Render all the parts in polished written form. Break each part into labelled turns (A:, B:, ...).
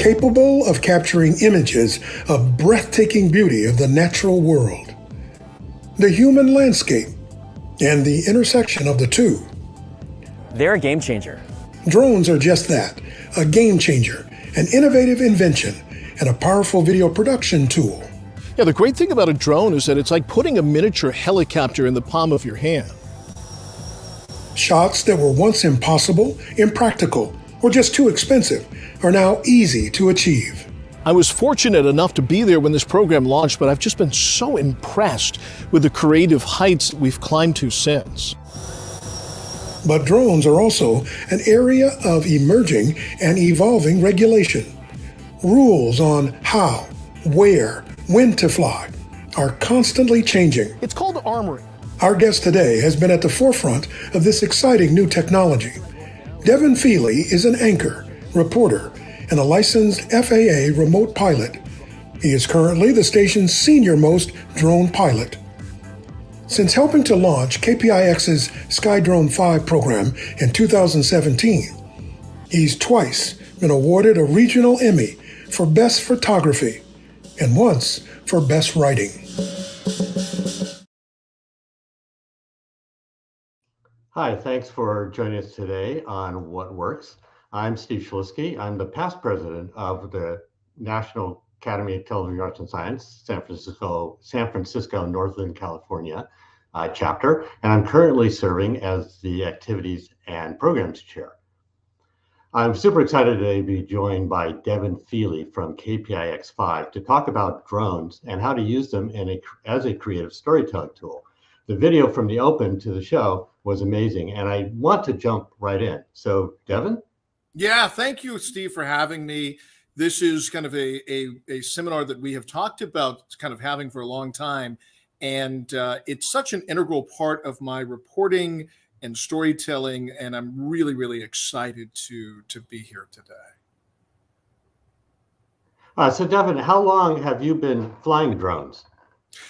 A: capable of capturing images of breathtaking beauty of the natural world, the human landscape, and the intersection of the two.
B: They're a game changer.
A: Drones are just that, a game changer, an innovative invention, and a powerful video production tool.
C: Yeah, the great thing about a drone is that it's like putting a miniature helicopter in the palm of your hand.
A: Shots that were once impossible, impractical, or just too expensive are now easy to achieve.
C: I was fortunate enough to be there when this program launched, but I've just been so impressed with the creative heights we've climbed to since.
A: But drones are also an area of emerging and evolving regulation. Rules on how, where, when to fly are constantly changing.
C: It's called armoring.
A: Our guest today has been at the forefront of this exciting new technology. Devin Feely is an anchor, reporter, and a licensed FAA remote pilot. He is currently the station's senior-most drone pilot. Since helping to launch KPIX's SKYDRONE 5 program in 2017, he's twice been awarded a regional Emmy for Best Photography and once for Best Writing.
D: Hi, thanks for joining us today on What Works. I'm Steve Shlisky. I'm the past president of the National Academy of Television Arts and Science, San Francisco, Northern California chapter, and I'm currently serving as the Activities and Programs Chair. I'm super excited today to be joined by Devin Feely from KPIX 5 to talk about drones and how to use them as a creative storytelling tool. The video from the open to the show was amazing, and I want to jump right in. So, Devin?
E: Yeah, thank you, Steve, for having me. This is kind of a seminar that we have talked about kind of having for a long time, and it's such an integral part of my reporting and storytelling, and I'm really, really excited to be here today.
D: So, Devin, how long have you been flying drones?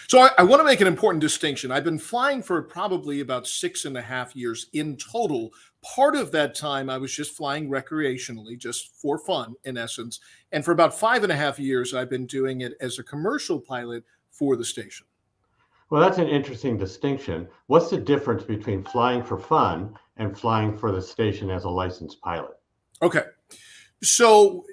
E: So I want to make an important distinction. I've been flying for probably about 6.5 years in total. Part of that time, I was just flying recreationally, just for fun, in essence. And for about 5.5 years, I've been doing it as a commercial pilot for the station.
D: Well, that's an interesting distinction. What's the difference between flying for fun and flying for the station as a licensed pilot?
E: Okay. So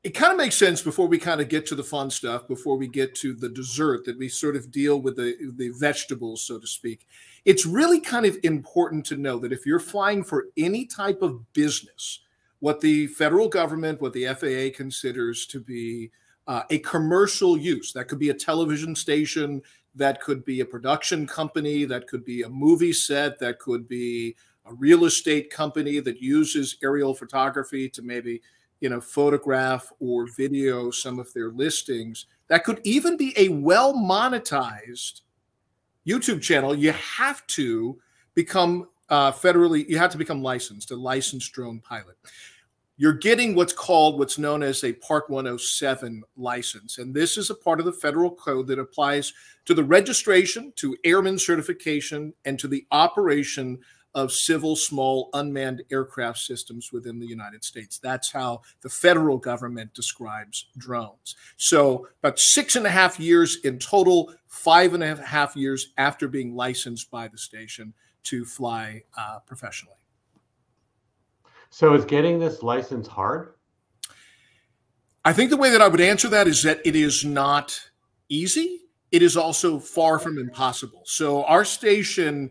E: it kind of makes sense before we kind of get to the fun stuff, before we get to the dessert, that we sort of deal with the vegetables, so to speak. It's really kind of important to know that if you're flying for any type of business, what the federal government, what the FAA considers to be a commercial use, that could be a television station, that could be a production company, that could be a movie set, that could be a real estate company that uses aerial photography to maybe photograph or video some of their listings. That could even be a well-monetized YouTube channel. You have to become you have to become licensed, a licensed drone pilot. You're getting what's known as a Part 107 license. And this is a part of the federal code that applies to the registration, to airman certification, and to the operation of civil small unmanned aircraft systems within the United States. That's how the federal government describes drones. So about 6.5 years in total, 5.5 years after being licensed by the station to fly professionally.
D: So is getting this license hard?
E: I think the way that I would answer that is that it is not easy. It is also far from impossible. So our station,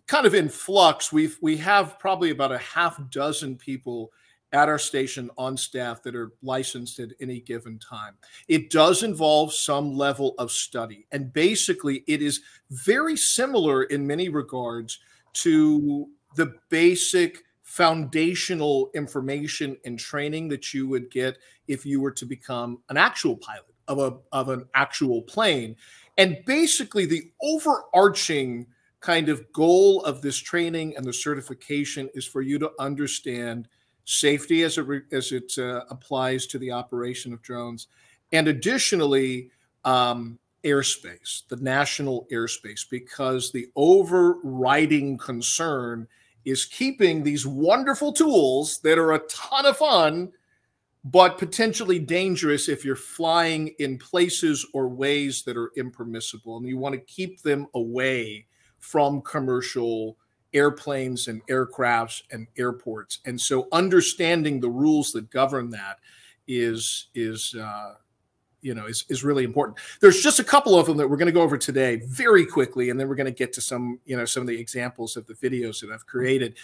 E: kind of in flux. We have probably about a half dozen people at our station on staff that are licensed at any given time. It does involve some level of study. And basically, it is very similar in many regards to the basic foundational information and training that you would get if you were to become an actual pilot of an actual plane. And basically, the overarching kind of goal of this training and the certification is for you to understand safety as it applies to the operation of drones, and additionally airspace, the national airspace, because the overriding concern is keeping these wonderful tools that are a ton of fun, but potentially dangerous if you're flying in places or ways that are impermissible, and you want to keep them away from commercial airplanes and aircrafts and airports. And so understanding the rules that govern that is really important. There's just a couple of them that we're going to go over today very quickly, and then we're going to get to some of the examples of the videos that I've created.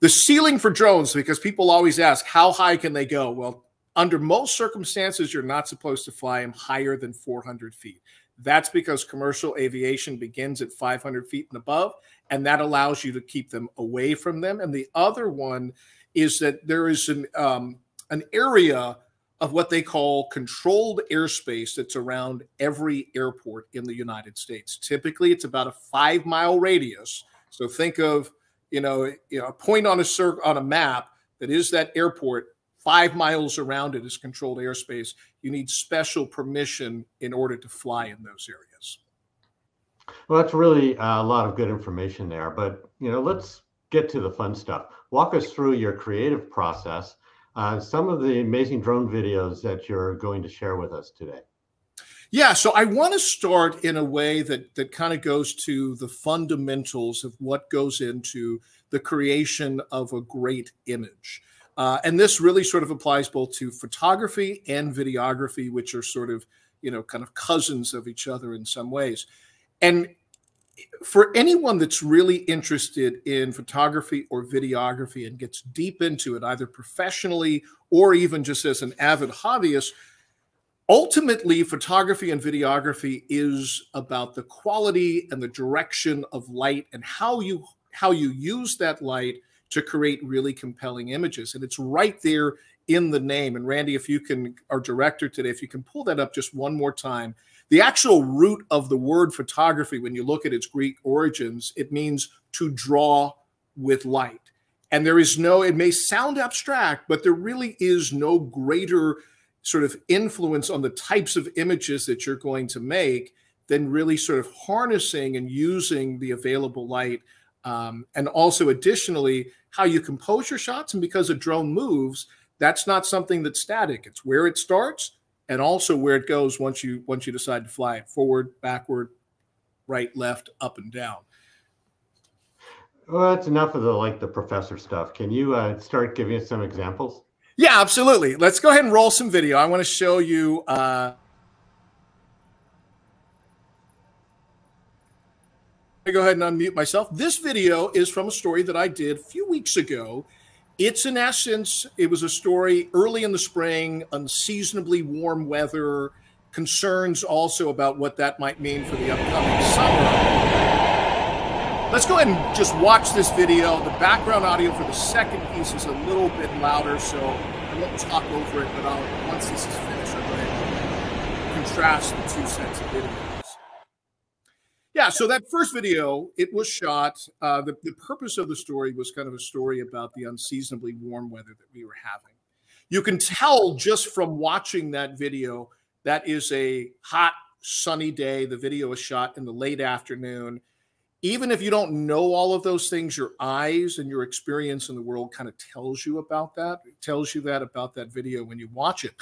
E: The ceiling for drones, because people always ask, how high can they go? Well, under most circumstances, you're not supposed to fly them higher than 400 feet. That's because commercial aviation begins at 500 feet and above, and that allows you to keep them away from them. And the other one is that there is an area of what they call controlled airspace that's around every airport in the United States. Typically, it's about a 5-mile radius. So think of a point on a map that is that airport. 5 miles around it is controlled airspace. You need special permission in order to fly in those areas.
D: Well, that's really a lot of good information there. But let's get to the fun stuff. Walk us through your creative process. Some of the amazing drone videos that you're going to share with us today.
E: Yeah, so I want to start in a way that kind of goes to the fundamentals of what goes into the creation of a great image. And this really sort of applies both to photography and videography, which are sort of, kind of cousins of each other in some ways. And for anyone that's really interested in photography or videography and gets deep into it, either professionally or even just as an avid hobbyist, ultimately, photography and videography is about the quality and the direction of light and how you use that light to create really compelling images. And it's right there in the name. And Randy, if you can, our director today, if you can pull that up just one more time, the actual root of the word photography, when you look at its Greek origins, it means to draw with light. And there is no, it may sound abstract, but there really is no greater sort of influence on the types of images that you're going to make than really sort of harnessing and using the available light. And also additionally, how you compose your shots. And because a drone moves, that's not something that's static. It's where it starts and also where it goes once you decide to fly it: forward, backward, right, left, up, and down.
D: Well, that's enough of the professor stuff. Can you start giving us some examples?
E: Yeah, absolutely. Let's go ahead and roll some video. I want to show you. I go ahead and unmute myself. This video is from a story that I did a few weeks ago. It's in essence, it was a story early in the spring, unseasonably warm weather, concerns also about what that might mean for the upcoming summer. Let's go ahead and just watch this video. The background audio for the second piece is a little bit louder, so I won't talk over it, but once this is finished, I'll go ahead and contrast the two sets of videos. Yeah, so that first video, it was shot. The purpose of the story was kind of a story about the unseasonably warm weather that we were having. You can tell just from watching that video, that is a hot, sunny day. The video was shot in the late afternoon. Even if you don't know all of those things, your eyes and your experience in the world kind of tells you about that. It tells you that about that video when you watch it.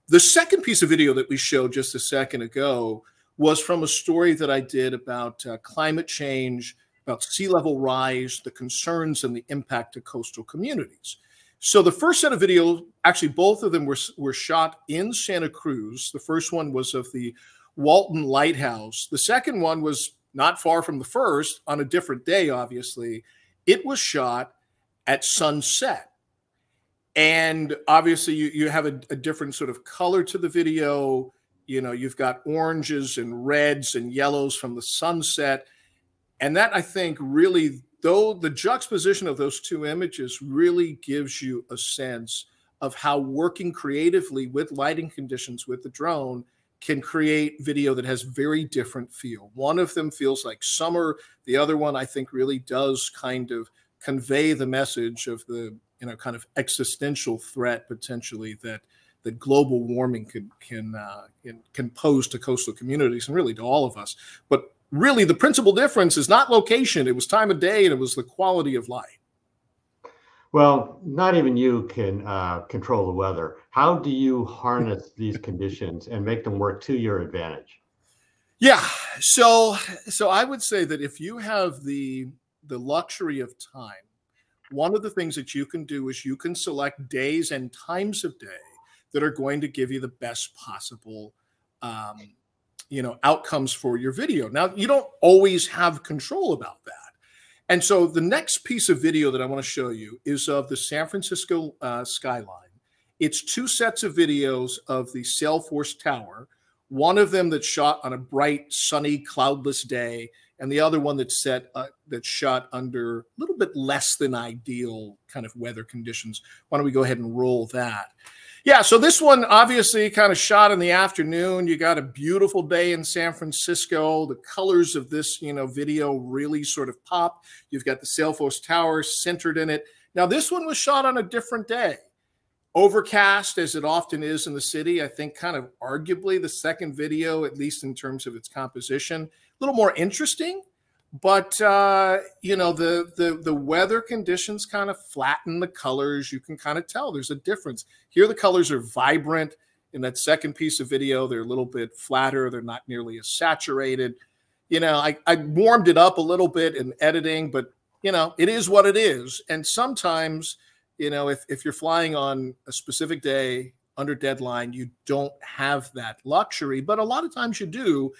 E: The second piece of video that we showed just a second ago was from a story that I did about climate change, about sea level rise, the concerns and the impact to coastal communities. So the first set of videos, actually both of them were shot in Santa Cruz. The first one was of the Walton Lighthouse. The second one was not far from the first, on a different day, obviously. It was shot at sunset. And obviously you have a different sort of color to the video. You've got oranges and reds and yellows from the sunset. And that, I think, really, though the juxtaposition of those two images really gives you a sense of how working creatively with lighting conditions with the drone can create video that has very different feel. One of them feels like summer. The other one, I think, really does kind of convey the message of the, kind of existential threat potentially that global warming can pose to coastal communities and really to all of us. But really, the principal difference is not location. It was time of day, and it was the quality of light.
D: Well, not even you can control the weather. How do you harness these conditions and make them work to your advantage?
E: Yeah, so I would say that if you have the luxury of time, one of the things that you can do is you can select days and times of day that are going to give you the best possible outcomes for your video. Now, you don't always have control about that. And so the next piece of video that I want to show you is of the San Francisco skyline. It's two sets of videos of the Salesforce Tower, one of them that's shot on a bright, sunny, cloudless day, and the other one that's shot under a little bit less than ideal kind of weather conditions. Why don't we go ahead and roll that? Yeah, so this one obviously kind of shot in the afternoon. You got a beautiful day in San Francisco. The colors of this, video really sort of pop. You've got the Salesforce Tower centered in it. Now, this one was shot on a different day. Overcast, as it often is in the city. I think kind of arguably the second video, at least in terms of its composition, a little more interesting. But, the weather conditions kind of flatten the colors. You can kind of tell there's a difference. Here, the colors are vibrant. In that second piece of video, they're a little bit flatter. They're not nearly as saturated. I warmed it up a little bit in editing, but, it is what it is. And sometimes, if you're flying on a specific day under deadline, you don't have that luxury. But a lot of times you do.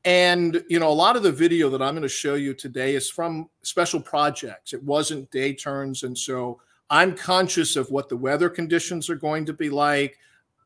E: And, a lot of the video that I'm going to show you today is from special projects. It wasn't day turns. And so I'm conscious of what the weather conditions are going to be like,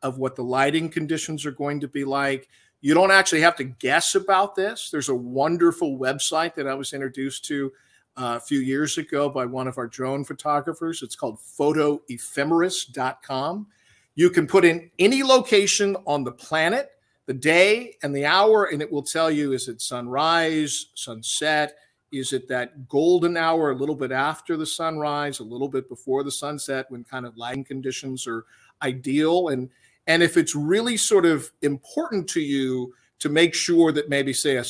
E: of what the lighting conditions are going to be like. You don't actually have to guess about this. There's a wonderful website that I was introduced to a few years ago by one of our drone photographers. It's called photoephemeris.com. You can put in any location on the planet, the day and the hour, and it will tell you, is it sunrise, sunset? Is it that golden hour a little bit after the sunrise, a little bit before the sunset when kind of lighting conditions are ideal? And if it's really sort of important to you to make sure that maybe, say,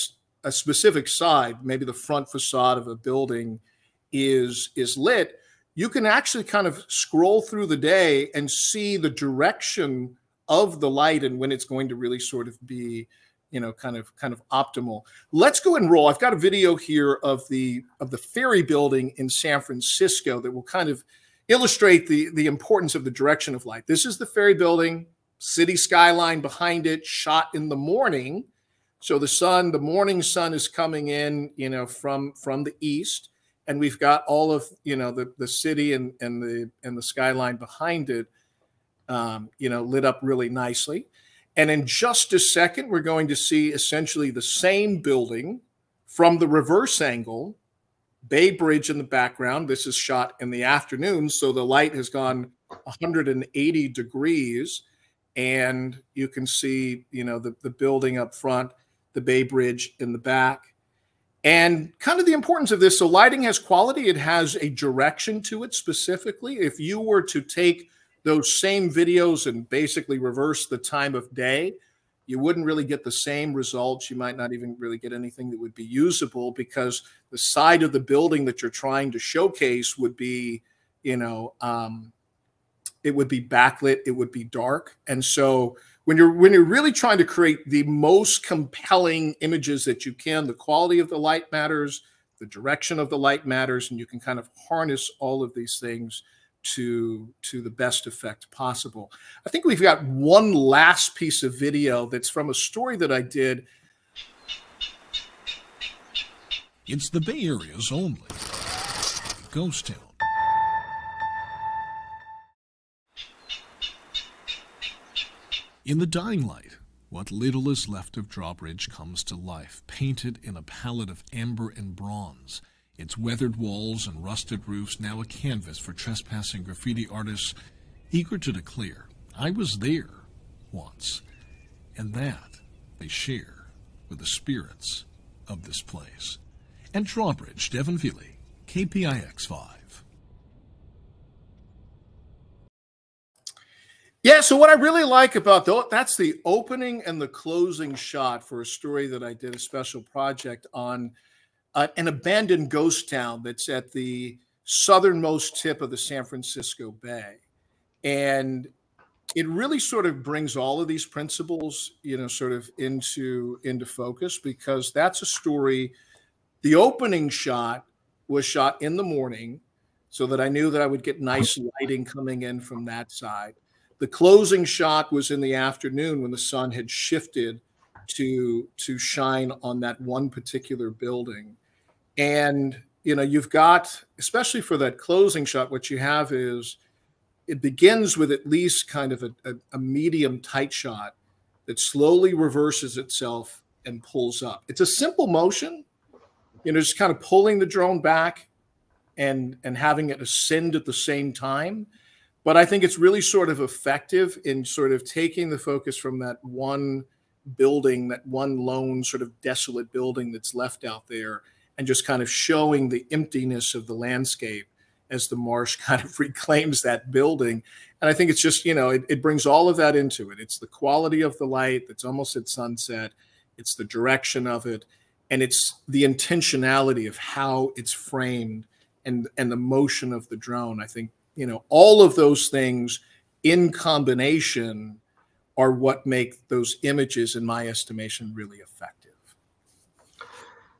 E: a specific side, maybe the front facade of a building is lit, you can actually kind of scroll through the day and see the direction of the light and when it's going to really sort of be, kind of optimal. Let's go and roll. I've got a video here of the ferry building in San Francisco that will kind of illustrate the importance of the direction of light. This is the ferry building, city skyline behind it, shot in the morning. So the morning sun is coming in, from the east, and we've got all of, the city and the skyline behind it, lit up really nicely. And in just a second, we're going to see essentially the same building from the reverse angle, Bay Bridge in the background. This is shot in the afternoon, so the light has gone 180 degrees, and you can see, the building up front, the Bay Bridge in the back. And kind of the importance of this, so lighting has quality. It has a direction to it specifically. If you were to take those same videos and basically reverse the time of day, you wouldn't really get the same results. You might not even really get anything that would be usable, because the side of the building that you're trying to showcase would be, it would be backlit, it would be dark. And so when you're really trying to create the most compelling images that you can, the quality of the light matters, the direction of the light matters, and you can kind of harness all of these things to the best effect possible. I think we've got one last piece of video that's from a story that I did.
C: It's the Bay Area's only ghost town. In the dying light, what little is left of Drawbridge comes to life, painted in a palette of amber and bronze. Its weathered walls and rusted roofs now a canvas for trespassing graffiti artists eager to declare, I was there once. And that they share with the spirits of this place. And Drawbridge, Devin, KPIX 5.
E: Yeah, so what I really like about that's the opening and the closing shot for a story that I did a special project on, an abandoned ghost town that's at the southernmost tip of the San Francisco Bay. And it really sort of brings all of these principles, you know, sort of into focus, because that's a story. The opening shot was shot in the morning so that I knew that I would get nice lighting coming in from that side. The closing shot was in the afternoon when the sun had shifted to shine on that one particular building. And, you know, you've got, especially for that closing shot, what you have is it begins with at least kind of a medium tight shot that slowly reverses itself and pulls up. It's a simple motion, you know, just kind of pulling the drone back and having it ascend at the same time. But I think it's really sort of effective in sort of taking the focus from that one building, that one lone sort of desolate building that's left out there, and just kind of showing the emptiness of the landscape as the marsh kind of reclaims that building. And I think it's just, you know, it brings all of that into it. It's the quality of the light that's almost at sunset. It's the direction of it. And it's the intentionality of how it's framed and the motion of the drone. I think, you know, all of those things in combination are what make those images, in my estimation, really effective.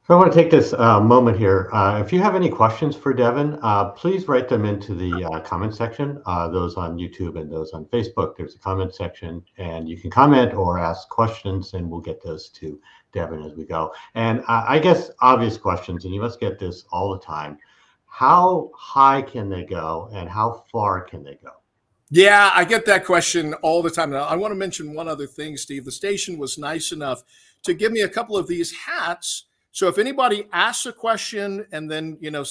D: So I want to take this moment here. If you have any questions for Devin, please write them into the comment section. Those on YouTube and those on Facebook, there's a comment section, and you can comment or ask questions, and we'll get those to Devin as we go. And I guess obvious questions, and you must get this all the time. How high can they go, and how far can they go?
E: Yeah, I get that question all the time. Now, I want to mention one other thing, Steve. The station was nice enough to give me a couple of these hats. So if anybody asks a question and then, you know,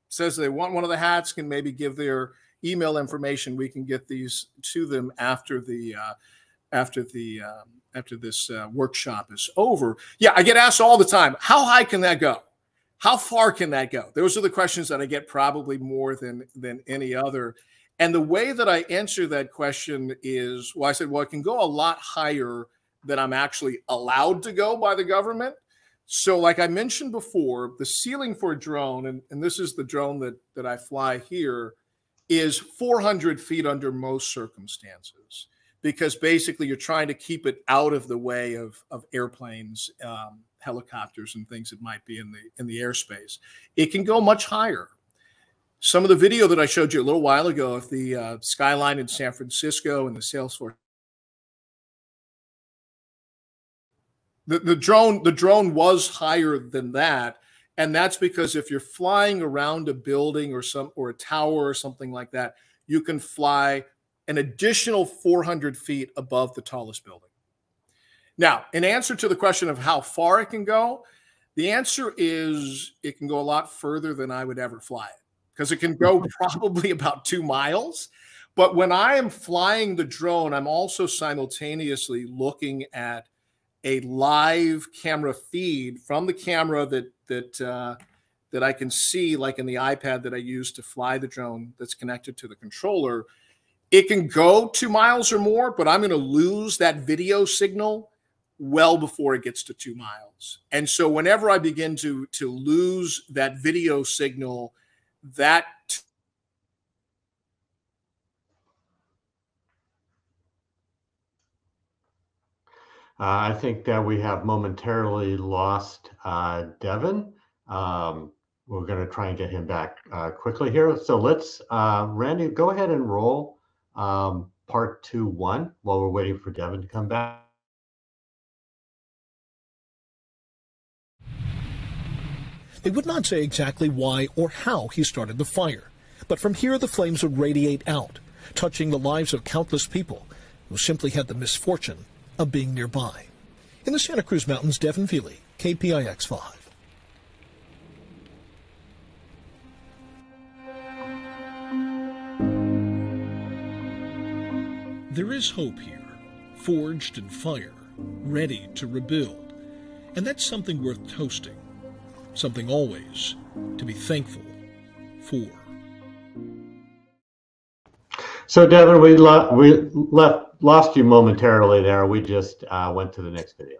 E: says they want one of the hats, can maybe give their email information, we can get these to them after the after this workshop is over. Yeah, I get asked all the time, how high can that go? How far can that go? Those are the questions that I get probably more than any other. And the way that I answer that question is, well, I said, well, it can go a lot higher than I'm actually allowed to go by the government. So like I mentioned before, the ceiling for a drone, and this is the drone that I fly here, is 400 feet under most circumstances, because basically you're trying to keep it out of the way of airplanes, helicopters, and things that might be in the airspace. It can go much higher. Some of the video that I showed you a little while ago of the skyline in San Francisco and the Salesforce, the drone was higher than that, and that's because if you're flying around a building or a tower or something like that, you can fly an additional 400 feet above the tallest building. Now, in answer to the question of how far it can go, the answer is it can go a lot further than I would ever fly it, because it can go probably about 2 miles. But when I am flying the drone, I'm also simultaneously looking at a live camera feed from the camera that I can see, like in the iPad that I use to fly the drone that's connected to the controller. It can go 2 miles or more, but I'm going to lose that video signal well before it gets to 2 miles. And so whenever I begin to lose that video signal, that
D: I think that we have momentarily lost Devin. We're going to try and get him back quickly here. So let's, Randy, go ahead and roll part 2-1 while we're waiting for Devin to come back.
C: They would not say exactly why or how he started the fire, but from here the flames would radiate out, touching the lives of countless people who simply had the misfortune of being nearby. In the Santa Cruz Mountains, Devin Feely, KPIX 5. There is hope here, forged in fire, ready to rebuild. And that's something worth toasting, something always to be thankful for.
D: So Devin, we lost you momentarily there. We just went to the next video.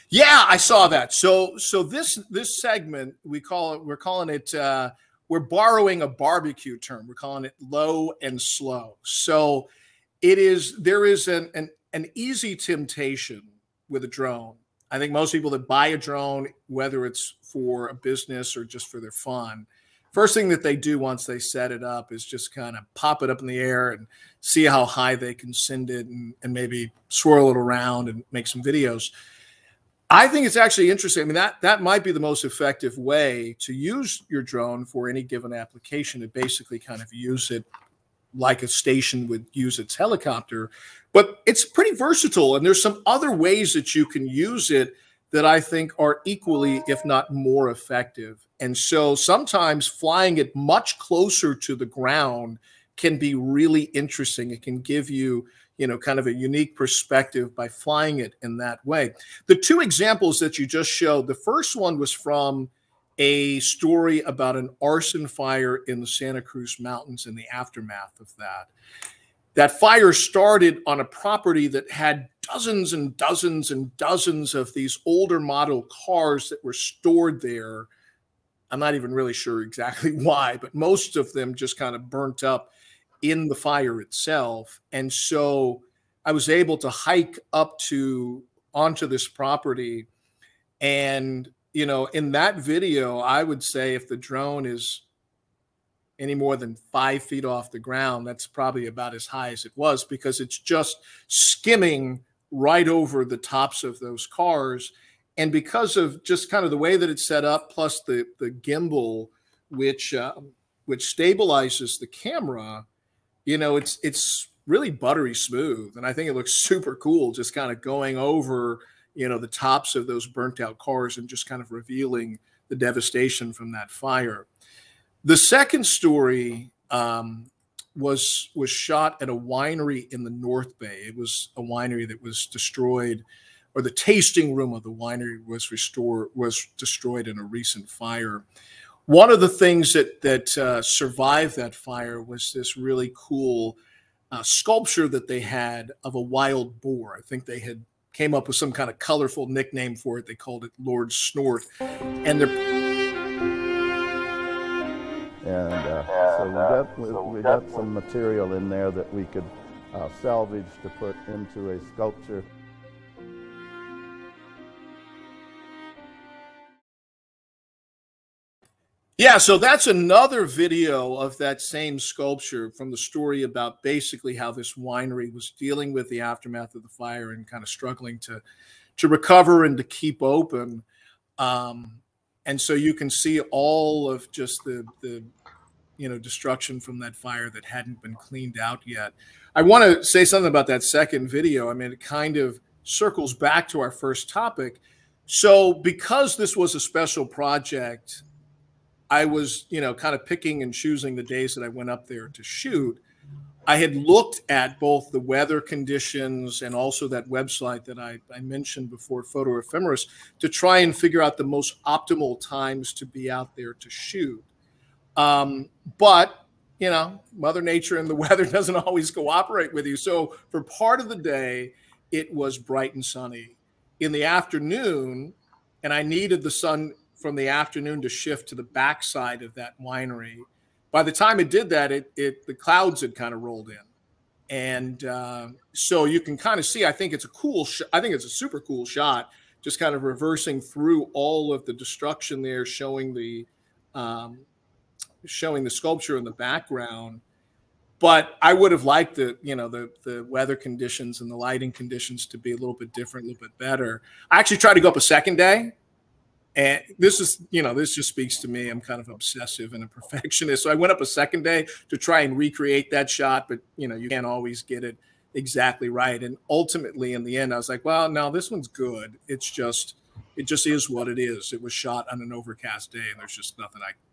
E: Yeah, I saw that. So this segment, we're calling it we're borrowing a barbecue term. We're calling it low and slow. So there is an easy temptation with a drone. I think most people that buy a drone, whether it's for a business or just for their fun, first thing that they do once they set it up is just kind of pop it up in the air and see how high they can send it, and maybe swirl it around and make some videos. I think it's actually interesting. I mean, that might be the most effective way to use your drone for any given application, to basically kind of use it like a station would use its helicopter. But it's pretty versatile, and there's some other ways that you can use it that I think are equally, if not more effective. And so sometimes flying it much closer to the ground can be really interesting. It can give you, kind of a unique perspective by flying it in that way. The two examples that you just showed, the first one was from a story about an arson fire in the Santa Cruz Mountains and the aftermath of that. That fire started on a property that had dozens and dozens and dozens of these older model cars that were stored there. I'm not even really sure exactly why, but most of them just kind of burnt up in the fire itself. And so I was able to hike up onto this property. And, in that video, I would say if the drone is any more than 5 feet off the ground, that's probably about as high as it was, because it's just skimming right over the tops of those cars. And because of just kind of the way that it's set up, plus the gimbal, which stabilizes the camera, it's really buttery smooth. And I think it looks super cool, just kind of going over, the tops of those burnt out cars and just kind of revealing the devastation from that fire. The second story was shot at a winery in the North Bay. It was a winery that was destroyed, or the tasting room of the winery was destroyed in a recent fire. One of the things that survived that fire was this really cool sculpture that they had of a wild boar. I think they had came up with some kind of colorful nickname for it. They called it Lord Snort. And
F: so we got some material in there that we could salvage to put into a sculpture.
E: Yeah, so that's another video of that same sculpture from the story about basically how this winery was dealing with the aftermath of the fire and kind of struggling to recover and to keep open. And so you can see all of just the destruction from that fire that hadn't been cleaned out yet. I want to say something about that second video. I mean, it kind of circles back to our first topic. So because this was a special project, I was, kind of picking and choosing the days that I went up there to shoot. I had looked at both the weather conditions and also that website that I mentioned before, Photo Ephemeris, to try and figure out the most optimal times to be out there to shoot. But, Mother Nature and the weather doesn't always cooperate with you. So for part of the day, it was bright and sunny. In the afternoon, and I needed the sun from the afternoon to shift to the backside of that winery. By the time it did that, the clouds had kind of rolled in. And so you can kind of see, I think it's a super cool shot, just kind of reversing through all of the destruction there, showing the sculpture in the background. But I would have liked the weather conditions and the lighting conditions to be a little bit different, a little bit better. I actually tried to go up a second day. And this just speaks to me. I'm kind of obsessive and a perfectionist. So I went up a second day to try and recreate that shot, but you can't always get it exactly right. And ultimately in the end, I was like, well, no, this one's good. It just is what it is. It was shot on an overcast day, and there's just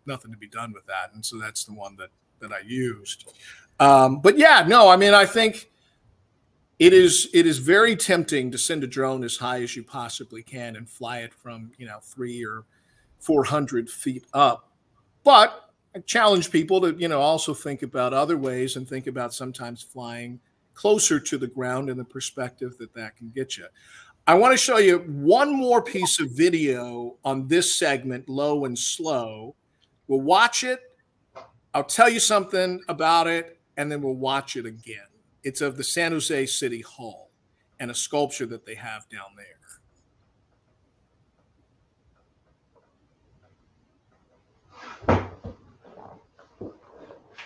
E: nothing to be done with that. And so that's the one that I used. But yeah, no, I mean, I think it is very tempting to send a drone as high as you possibly can and fly it from 300 or 400 feet up. But I challenge people to also think about other ways and think about sometimes flying closer to the ground and the perspective that can get you. I want to show you one more piece of video on this segment, low and slow. We'll watch it, I'll tell you something about it, and then we'll watch it again. It's of the San Jose City Hall and a sculpture that they have down there.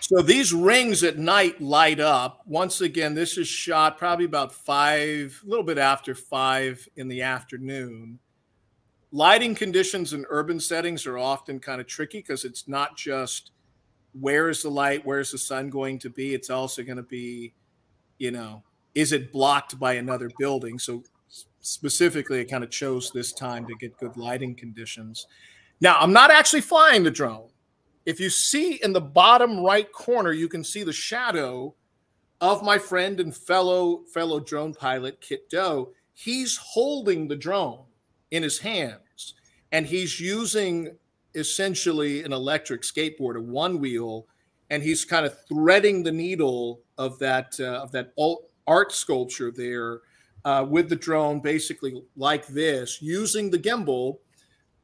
E: So these rings at night light up. Once again, this is shot probably about 5, a little bit after 5 in the afternoon. Lighting conditions in urban settings are often kind of tricky because it's not just where is the light, where's the sun going to be? It's also going to be, you know, is it blocked by another building? So specifically, I kind of chose this time to get good lighting conditions. Now, I'm not actually flying the drone. If you see in the bottom right corner, you can see the shadow of my friend and fellow drone pilot, Kit Doe. He's holding the drone in his hands, and he's using essentially an electric skateboard, a one wheel, and he's kind of threading the needle of that art sculpture there with the drone, basically like this, using the gimbal.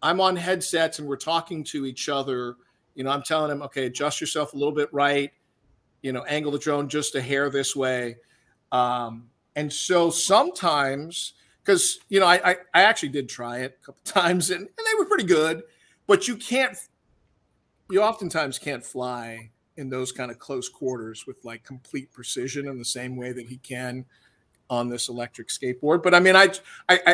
E: I'm on headsets and we're talking to each other. You know, I'm telling him, okay, adjust yourself a little bit right, you know, angle the drone just a hair this way. And so sometimes, because, you know, I actually did try it a couple times and they were pretty good, but you oftentimes can't fly in those kind of close quarters with like complete precision in the same way that he can on this electric skateboard. But I mean, I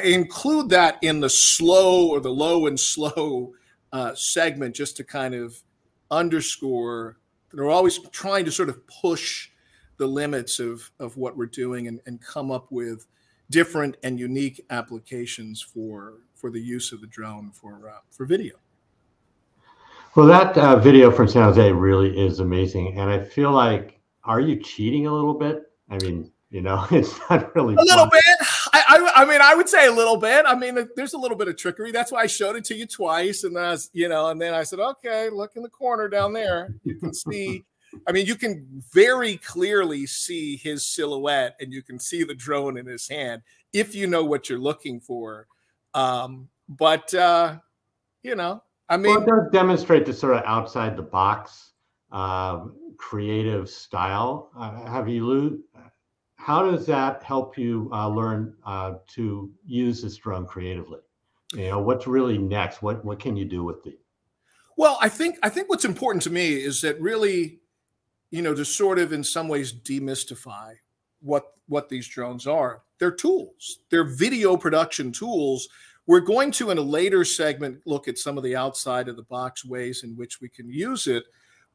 E: include that in the slow or the low and slow segment just to kind of underscore that we're always trying to sort of push the limits of what we're doing and come up with different and unique applications for the use of the drone for video.
D: Well, that video from San Jose really is amazing. And I feel like, are you cheating a little bit? I mean, you know, it's not really
E: a little bit. I mean, I would say a little bit. I mean, there's a little bit of trickery. That's why I showed it to you twice. And then and then I said, okay, look in the corner down there. You can see, I mean, you can very clearly see his silhouette and you can see the drone in his hand if you know what you're looking for. You know, I mean,
D: well, it does demonstrate the sort of outside the box creative style. How does that help you learn to use this drone creatively? You know, what's really next? What can you do with it?
E: Well, I think what's important to me is that really, you know, to sort of in some ways demystify what these drones are. They're tools. They're video production tools. We're going to, in a later segment, look at some of the outside of the box ways in which we can use it.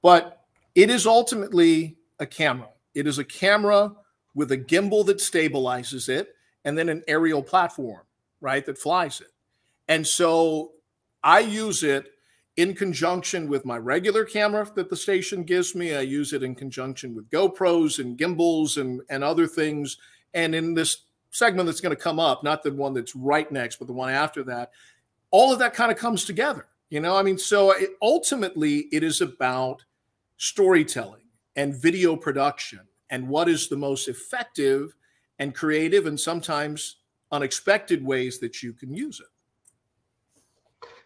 E: But it is ultimately a camera. It is a camera with a gimbal that stabilizes it and then an aerial platform, right, that flies it. And so I use it in conjunction with my regular camera that the station gives me. I use it in conjunction with GoPros and gimbals and other things. And in this segment that's going to come up, not the one that's right next, but the one after that, all of that kind of comes together. You know, I mean, so ultimately it is about storytelling and video production and what is the most effective and creative and sometimes unexpected ways that you can use it.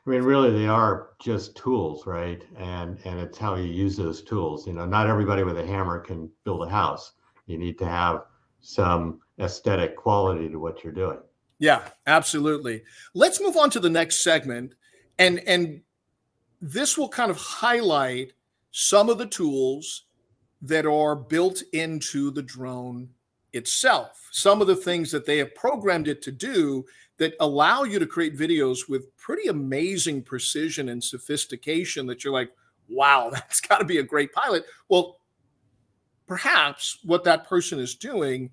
D: I mean, really, they are just tools, right? And it's how you use those tools. You know, not everybody with a hammer can build a house. You need to have some aesthetic quality to what you're doing.
E: Yeah, absolutely. Let's move on to the next segment. And this will kind of highlight some of the tools that are built into the drone itself. Some of the things that they have programmed it to do that allow you to create videos with pretty amazing precision and sophistication that you're like, wow, that's got to be a great pilot. Well, perhaps what that person is doing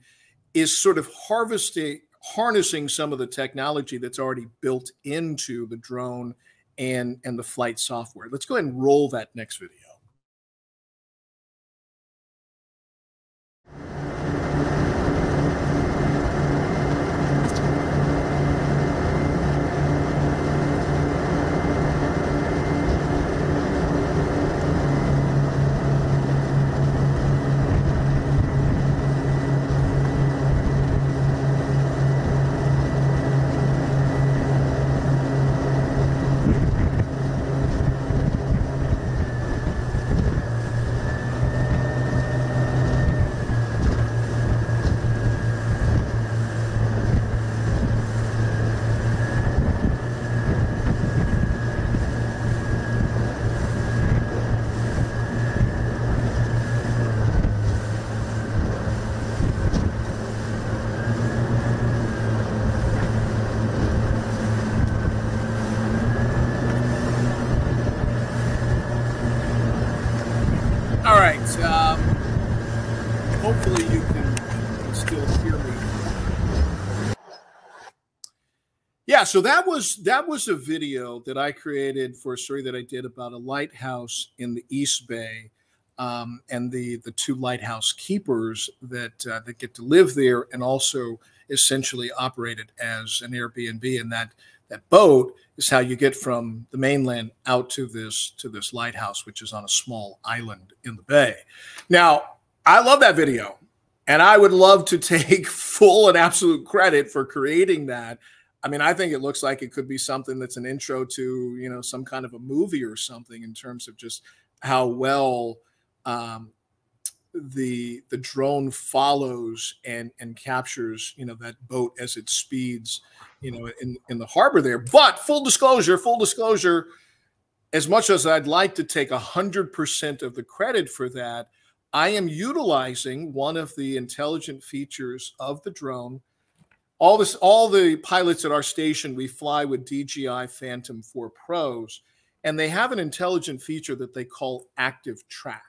E: is sort of harnessing some of the technology that's already built into the drone and the flight software. Let's go ahead and roll that next video. All right. Hopefully you can still hear me. Yeah, so that was a video that I created for a story that I did about a lighthouse in the East Bay, and the two lighthouse keepers that get to live there and also essentially operate it as an Airbnb. And that boat is how you get from the mainland out to this lighthouse, which is on a small island in the bay. Now, I love that video, and I would love to take full and absolute credit for creating that. I mean, I think it looks like it could be something that's an intro to, you know, some kind of a movie or something in terms of just how well the drone follows and captures, you know, that boat as it speeds, you know, in the harbor there. But full disclosure, as much as I'd like to take 100% of the credit for that, I am utilizing one of the intelligent features of the drone. All the pilots at our station, we fly with DJI Phantom 4 Pros, and they have an intelligent feature that they call active track.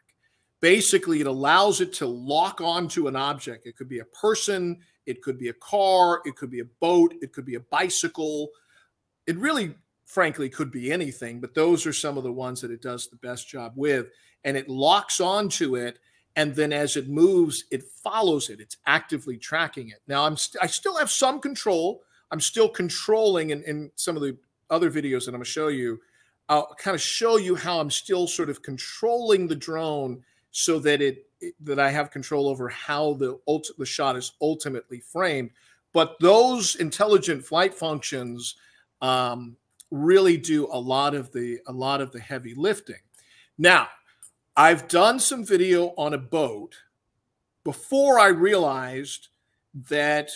E: Basically, it allows it to lock onto an object. It could be a person, it could be a car, it could be a boat, it could be a bicycle. It really, frankly, could be anything, but those are some of the ones that it does the best job with. And it locks onto it, and then as it moves, it follows it. It's actively tracking it. Now, I still have some control. I'm still controlling in some of the other videos that I'm going to show you. I'll kind of show you how I'm still sort of controlling the drone so that that I have control over how the shot is ultimately framed. But those intelligent flight functions really do a lot of the heavy lifting. Now, I've done some video on a boat before I realized that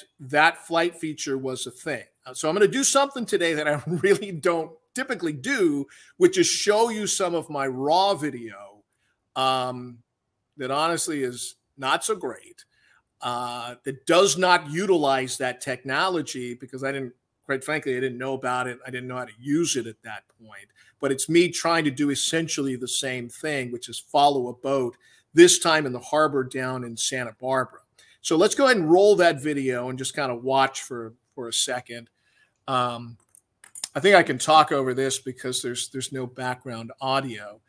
E: flight feature was a thing. So I'm going to do something today that I really don't typically do, which is show you some of my raw video that honestly is not so great, that does not utilize that technology because quite frankly, I didn't know about it. I didn't know how to use it at that point. But it's me trying to do essentially the same thing, which is follow a boat, this time in the harbor down in Santa Barbara. So let's go ahead and roll that video and just kind of watch for a second. I think I can talk over this because there's no background audio.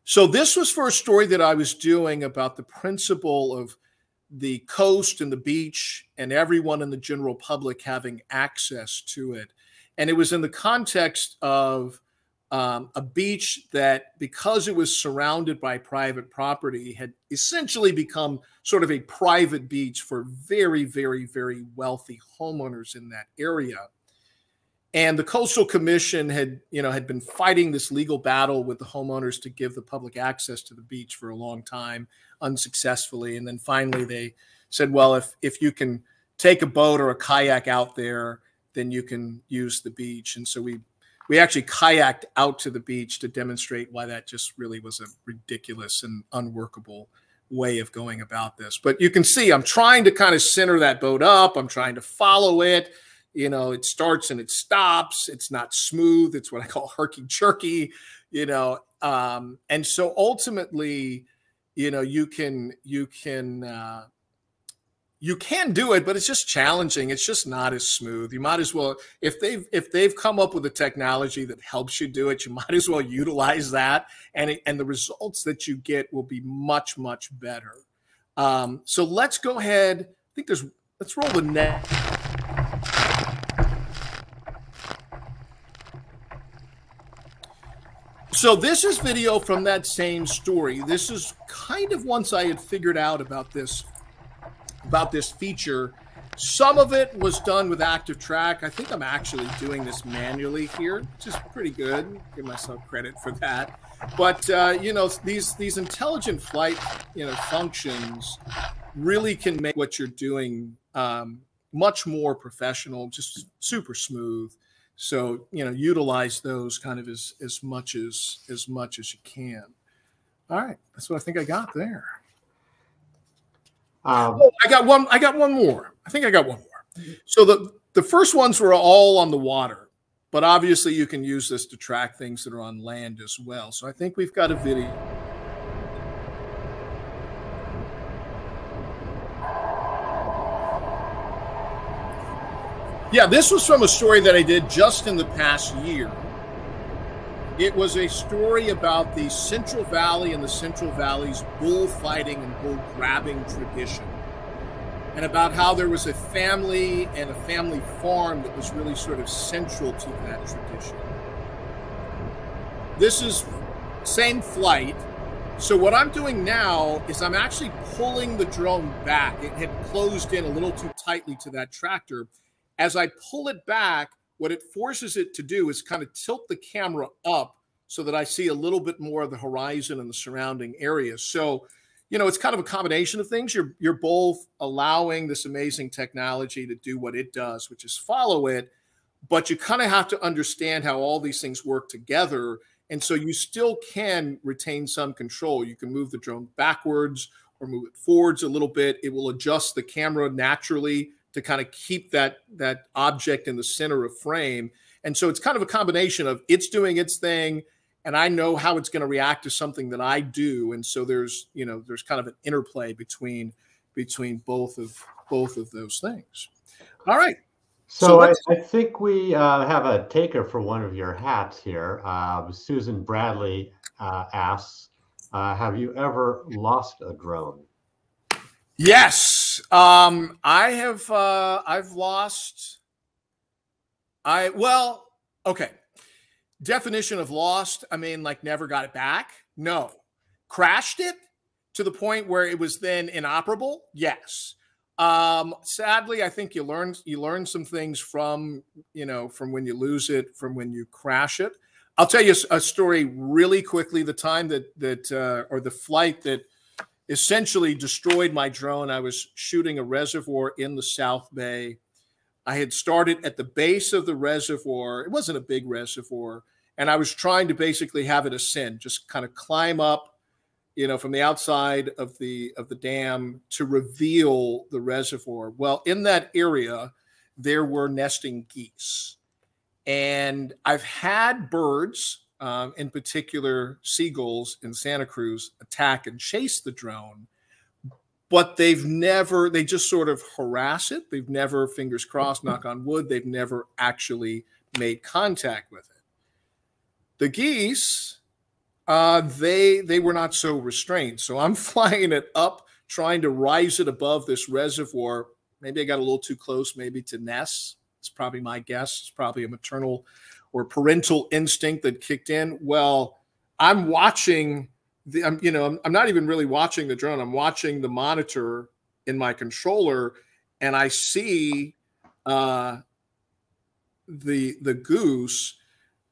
E: So this was for a story that I was doing about the principle of the coast and the beach and everyone in the general public having access to it. And it was in the context of a beach that, because it was surrounded by private property, had essentially become sort of a private beach for very, very, very wealthy homeowners in that area. And the Coastal Commission had been fighting this legal battle with the homeowners to give the public access to the beach for a long time, unsuccessfully. And then finally they said, well, if you can take a boat or a kayak out there, then you can use the beach. And so we actually kayaked out to the beach to demonstrate why that just really was a ridiculous and unworkable way of going about this. But you can see I'm trying to kind of center that boat up. I'm trying to follow it. You know, it starts and it stops. It's not smooth. It's what I call herky-jerky, you know. And so ultimately, you know, you can do it, but it's just challenging. It's just not as smooth. You might as well, if they've come up with a technology that helps you do it, you might as well utilize that, and the results that you get will be much, much better. So let's go ahead. I think let's roll the next. So this is video from that same story. This is kind of once I had figured out about this feature. Some of it was done with active track. I think I'm actually doing this manually here, which is pretty good. Give myself credit for that. But you know, these intelligent flight, you know, functions really can make what you're doing much more professional, just super smooth. So, you know, utilize those kind of as much as you can. All right, that's what I think I got there. I got one more. I think I got one more. So the first ones were all on the water, but obviously you can use this to track things that are on land as well. So I think we've got a video. Yeah, this was from a story that I did just in the past year. It was a story about the Central Valley and the Central Valley's bullfighting and bull grabbing tradition, and about how there was a family and a family farm that was really sort of central to that tradition. This is same flight. So what I'm doing now is I'm actually pulling the drone back. It had closed in a little too tightly to that tractor. As I pull it back, what it forces it to do is kind of tilt the camera up so that I see a little bit more of the horizon and the surrounding area. So, you know, it's kind of a combination of things. You're both allowing this amazing technology to do what it does, which is follow it, but you kind of have to understand how all these things work together. And so you still can retain some control. You can move the drone backwards or move it forwards a little bit. It will adjust the camera naturally to kind of keep that object in the center of frame. And so it's kind of a combination of it's doing its thing, and I know how it's going to react to something that I do. And so there's kind of an interplay between both of those things. All right.
D: So I think we have a taker for one of your hats here. Susan Bradley asks, have you ever lost a drone?
E: Yes, I have. I've lost. Okay. Definition of lost. I mean, like never got it back. No, crashed it to the point where it was then inoperable. Yes. Sadly, I think you learn some things from when you lose it, from when you crash it. I'll tell you a story really quickly. The time or the flight that essentially destroyed my drone. I was shooting a reservoir in the South Bay. I had started at the base of the reservoir. It wasn't a big reservoir. And I was trying to basically have it ascend, just kind of climb up, from the outside of the dam to reveal the reservoir. Well, in that area, there were nesting geese. And I've had birds, in particular seagulls in Santa Cruz, attack and chase the drone, but they just sort of harass it. They've never, fingers crossed, knock on wood, they've never actually made contact with it. The geese, they were not so restrained. So I'm flying it up, trying to rise it above this reservoir. Maybe I got a little too close, maybe to nests. It's probably my guess. It's probably a maternal or parental instinct that kicked in. Well, I'm watching I'm not even really watching the drone. I'm watching the monitor in my controller, and I see the goose.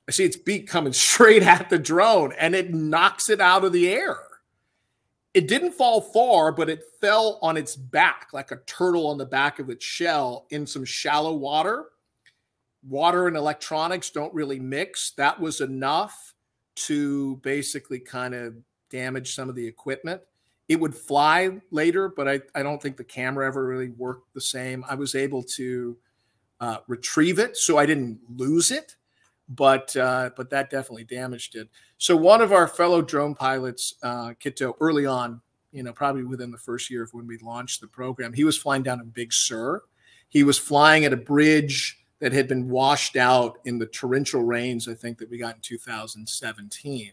E: I see its beak coming straight at the drone, and it knocks it out of the air. It didn't fall far, but it fell on its back like a turtle on the back of its shell in some shallow water. Water and electronics don't really mix. That was enough to basically kind of damage some of the equipment. It would fly later, but I don't think the camera ever really worked the same. I was able to retrieve it, so I didn't lose it, but that definitely damaged it. So one of our fellow drone pilots, Kito, early on, probably within the first year of when we launched the program, he was flying down in Big Sur. He was flying at a bridge that had been washed out in the torrential rains, I think, that we got in 2017.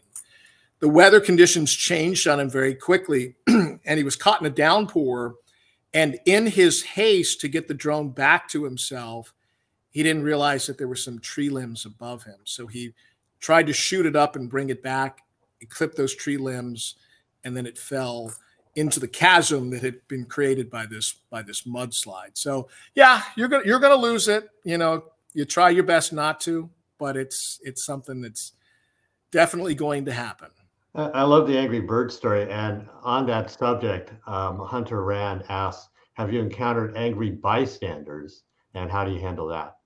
E: The weather conditions changed on him very quickly, and he was caught in a downpour. And in his haste to get the drone back to himself, he didn't realize that there were some tree limbs above him. So he tried to shoot it up and bring it back. It clipped those tree limbs, and then it fell into the chasm that had been created by this mudslide. So yeah, you're gonna lose it. You try your best not to, but it's something that's definitely going to happen.
D: I love the Angry Bird story. And on that subject, Hunter Rand asks, have you encountered angry bystanders, and how do you handle that?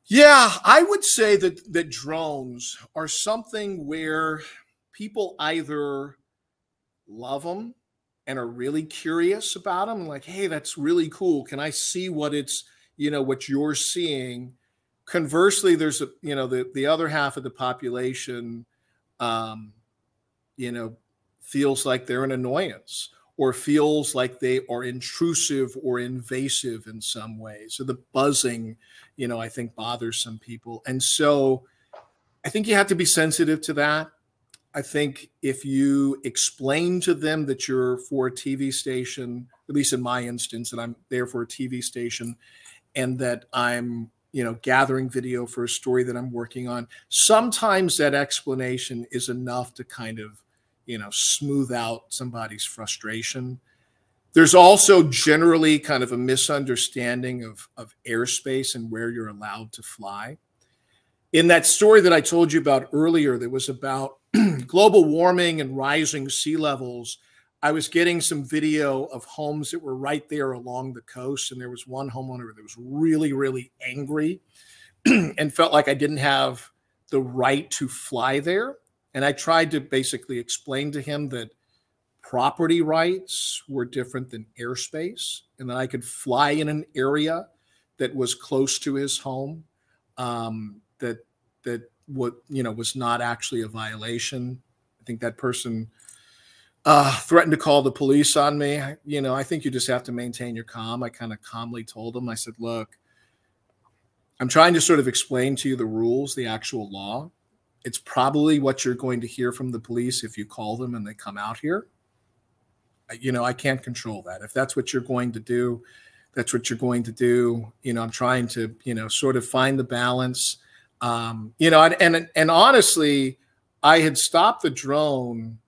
E: Yeah, I would say that drones are something where people either love them and are really curious about them, and like, hey, that's really cool. Can I see what what you're seeing? Conversely, there's the other half of the population, feels like they're an annoyance, or feels like they are intrusive or invasive in some way. So the buzzing, you know, I think bothers some people. And so I think you have to be sensitive to that. I think if you explain to them that you're for a TV station, at least in my instance, that I'm there for a TV station and that I'm, you know, gathering video for a story that I'm working on, sometimes that explanation is enough to kind of, you know, smooth out somebody's frustration. There's also generally kind of a misunderstanding of airspace and where you're allowed to fly. In that story that I told you about earlier, that was about global warming and rising sea levels, I was getting some video of homes that were right there along the coast. And there was one homeowner that was really, really angry and felt like I didn't have the right to fly there. And I tried to basically explain to him that property rights were different than airspace, and that I could fly in an area that was close to his home, that what, you know, was not actually a violation. I think that person threatened to call the police on me. You know, I think you just have to maintain your calm. I kind of calmly told him, I said, look, I'm trying to sort of explain to you the rules, the actual law. It's probably what you're going to hear from the police if you call them and they come out here. You know, I can't control that. If that's what you're going to do, that's what you're going to do. You know, I'm trying to, you know, sort of find the balance. You know, and honestly, I had stopped the drone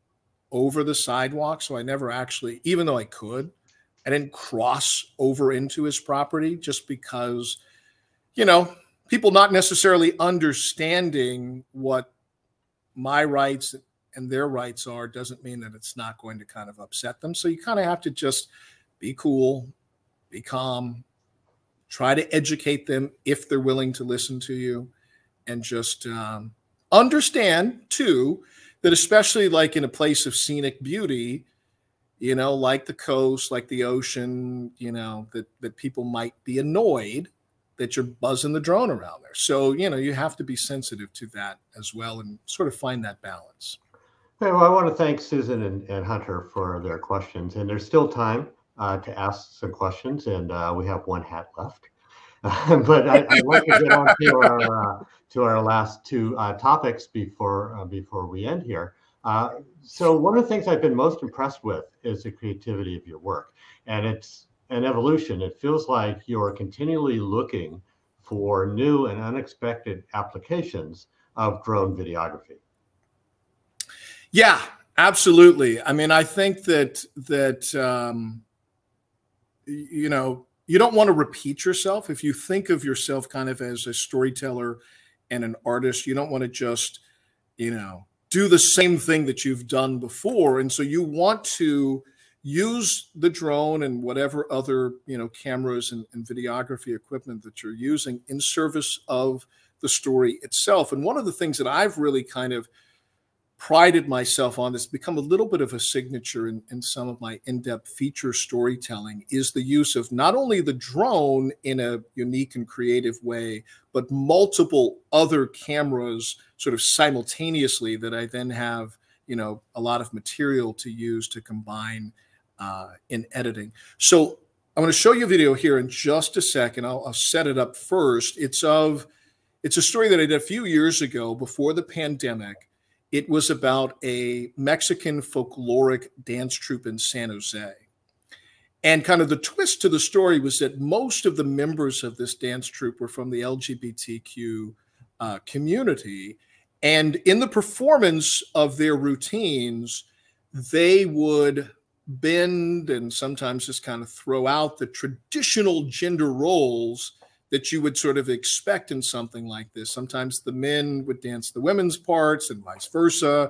E: over the sidewalk, so I never actually, even though I could, I didn't cross over into his property, just because, you know, people not necessarily understanding what my rights and their rights are doesn't mean that it's not going to kind of upset them. So you kind of have to just be cool, be calm, try to educate them if they're willing to listen to you, and just understand too that, especially like in a place of scenic beauty, you know, like the coast, like the ocean, you know, that people might be annoyed that you're buzzing the drone around there. So, you know, you have to be sensitive to that as well and sort of find that balance.
D: Hey, well, I want to thank Susan and Hunter for their questions. And there's still time to ask some questions, and we have one hat left. But I'd like to get on to our last two topics before we end here. So one of the things I've been most impressed with is the creativity of your work, and it's an evolution. It feels like you're continually looking for new and unexpected applications of drone videography.
E: Yeah, absolutely. I mean, I think that you know, you don't want to repeat yourself. If you think of yourself kind of as a storyteller and an artist, you don't want to just, you know, do the same thing that you've done before. And so you want to use the drone and whatever other, you know, cameras and videography equipment that you're using in service of the story itself. And one of the things that I've really kind of prided myself on, that's become a little bit of a signature in some of my in-depth feature storytelling, is the use of not only the drone in a unique and creative way, but multiple other cameras sort of simultaneously, that I then have, you know, a lot of material to use to combine in editing. So I'm going to show you a video here in just a second. I'll set it up first. It's a story that I did a few years ago before the pandemic. It was about a Mexican folkloric dance troupe in San Jose. And kind of the twist to the story was that most of the members of this dance troupe were from the LGBTQ community. And in the performance of their routines, they would bend and sometimes just kind of throw out the traditional gender roles that you would sort of expect in something like this. Sometimes the men would dance the women's parts and vice versa.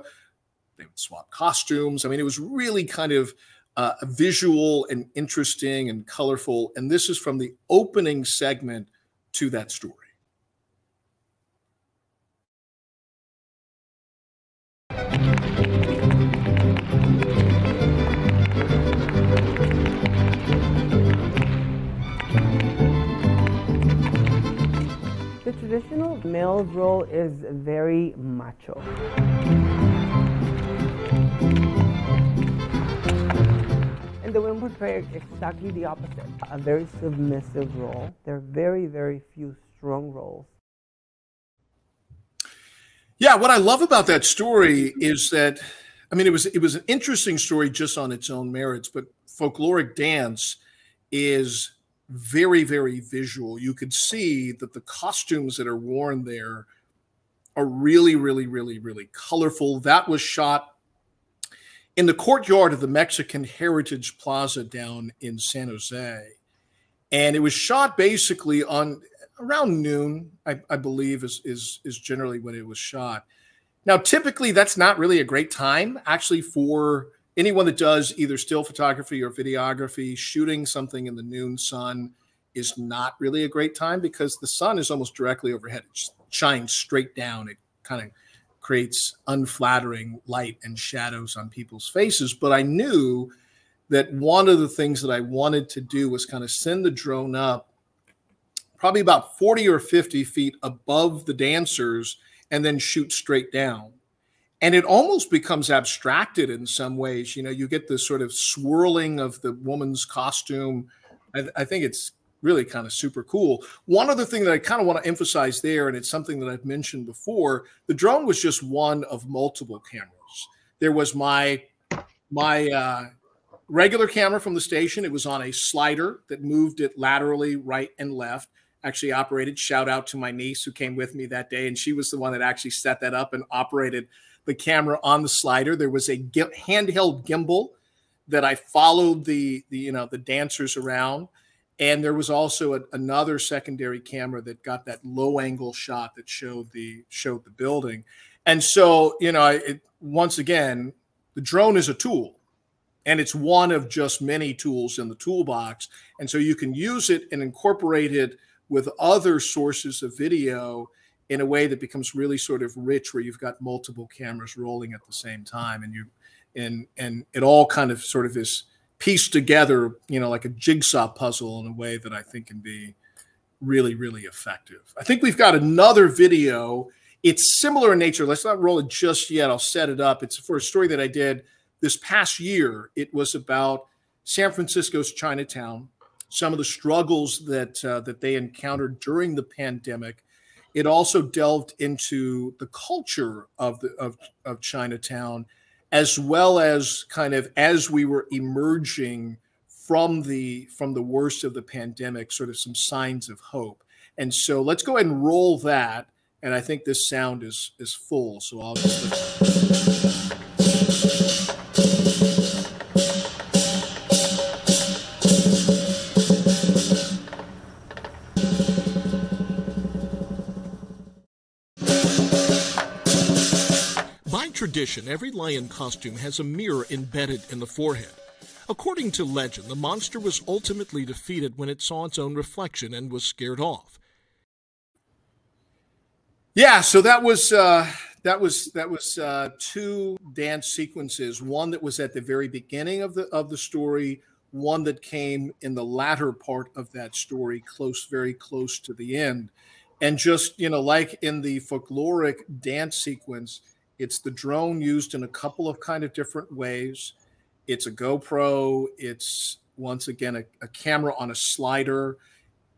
E: They would swap costumes. I mean, it was really kind of visual and interesting and colorful. And this is from the opening segment to that story.
G: The traditional male's role is very macho. the women portray exactly the opposite, a very submissive role. There are very, very few strong roles.
E: Yeah, what I love about that story is that, I mean, it was an interesting story just on its own merits, but folkloric dance is very, very visual. You could see that the costumes that are worn there are really, really, really, really colorful. That was shot in the courtyard of the Mexican Heritage Plaza down in San Jose. And it was shot basically on around noon, I believe is generally when it was shot. Now, typically that's not really a great time actually for anyone that does either still photography or videography. Shooting something in the noon sun is not really a great time because the sun is almost directly overhead. It shines straight down. It kind of creates unflattering light and shadows on people's faces. But I knew that one of the things that I wanted to do was kind of send the drone up probably about 40 or 50 feet above the dancers and then shoot straight down. And it almost becomes abstracted in some ways. You know, you get this sort of swirling of the woman's costume. I think it's really kind of super cool. One other thing that I kind of want to emphasize there, and it's something that I've mentioned before, the drone was just one of multiple cameras. There was my regular camera from the station. It was on a slider that moved it laterally right and left. Actually operated, shout out to my niece who came with me that day, and she was the one that actually set that up and operated the camera on the slider. There was a handheld gimbal that I followed the dancers around, and there was also another secondary camera that got that low angle shot that showed the building. And so, you know, once again, the drone is a tool. And it's one of just many tools in the toolbox. And so you can use it and incorporate it with other sources of video in a way that becomes really sort of rich, where you've got multiple cameras rolling at the same time. And it all kind of sort of is pieced together, you know, like a jigsaw puzzle in a way that I think can be really, really effective. I think we've got another video. It's similar in nature. Let's not roll it just yet. I'll set it up. It's for a story that I did this past year. It was about San Francisco's Chinatown, some of the struggles that they encountered during the pandemic. It also delved into the culture of Chinatown, as well as kind of as we were emerging from the worst of the pandemic, sort of some signs of hope. And so let's go ahead and roll that. And I think this sound is full, so I'll just
C: tradition, every lion costume has a mirror embedded in the forehead. According to legend, the monster was ultimately defeated when it saw its own reflection and was scared off.
E: Yeah, so that was two dance sequences. One that was at the very beginning of the story, one that came in the latter part of that story, very close to the end. And just, you know, like in the folkloric dance sequence, it's the drone used in a couple of kind of different ways. It's a GoPro. It's, once again, a camera on a slider.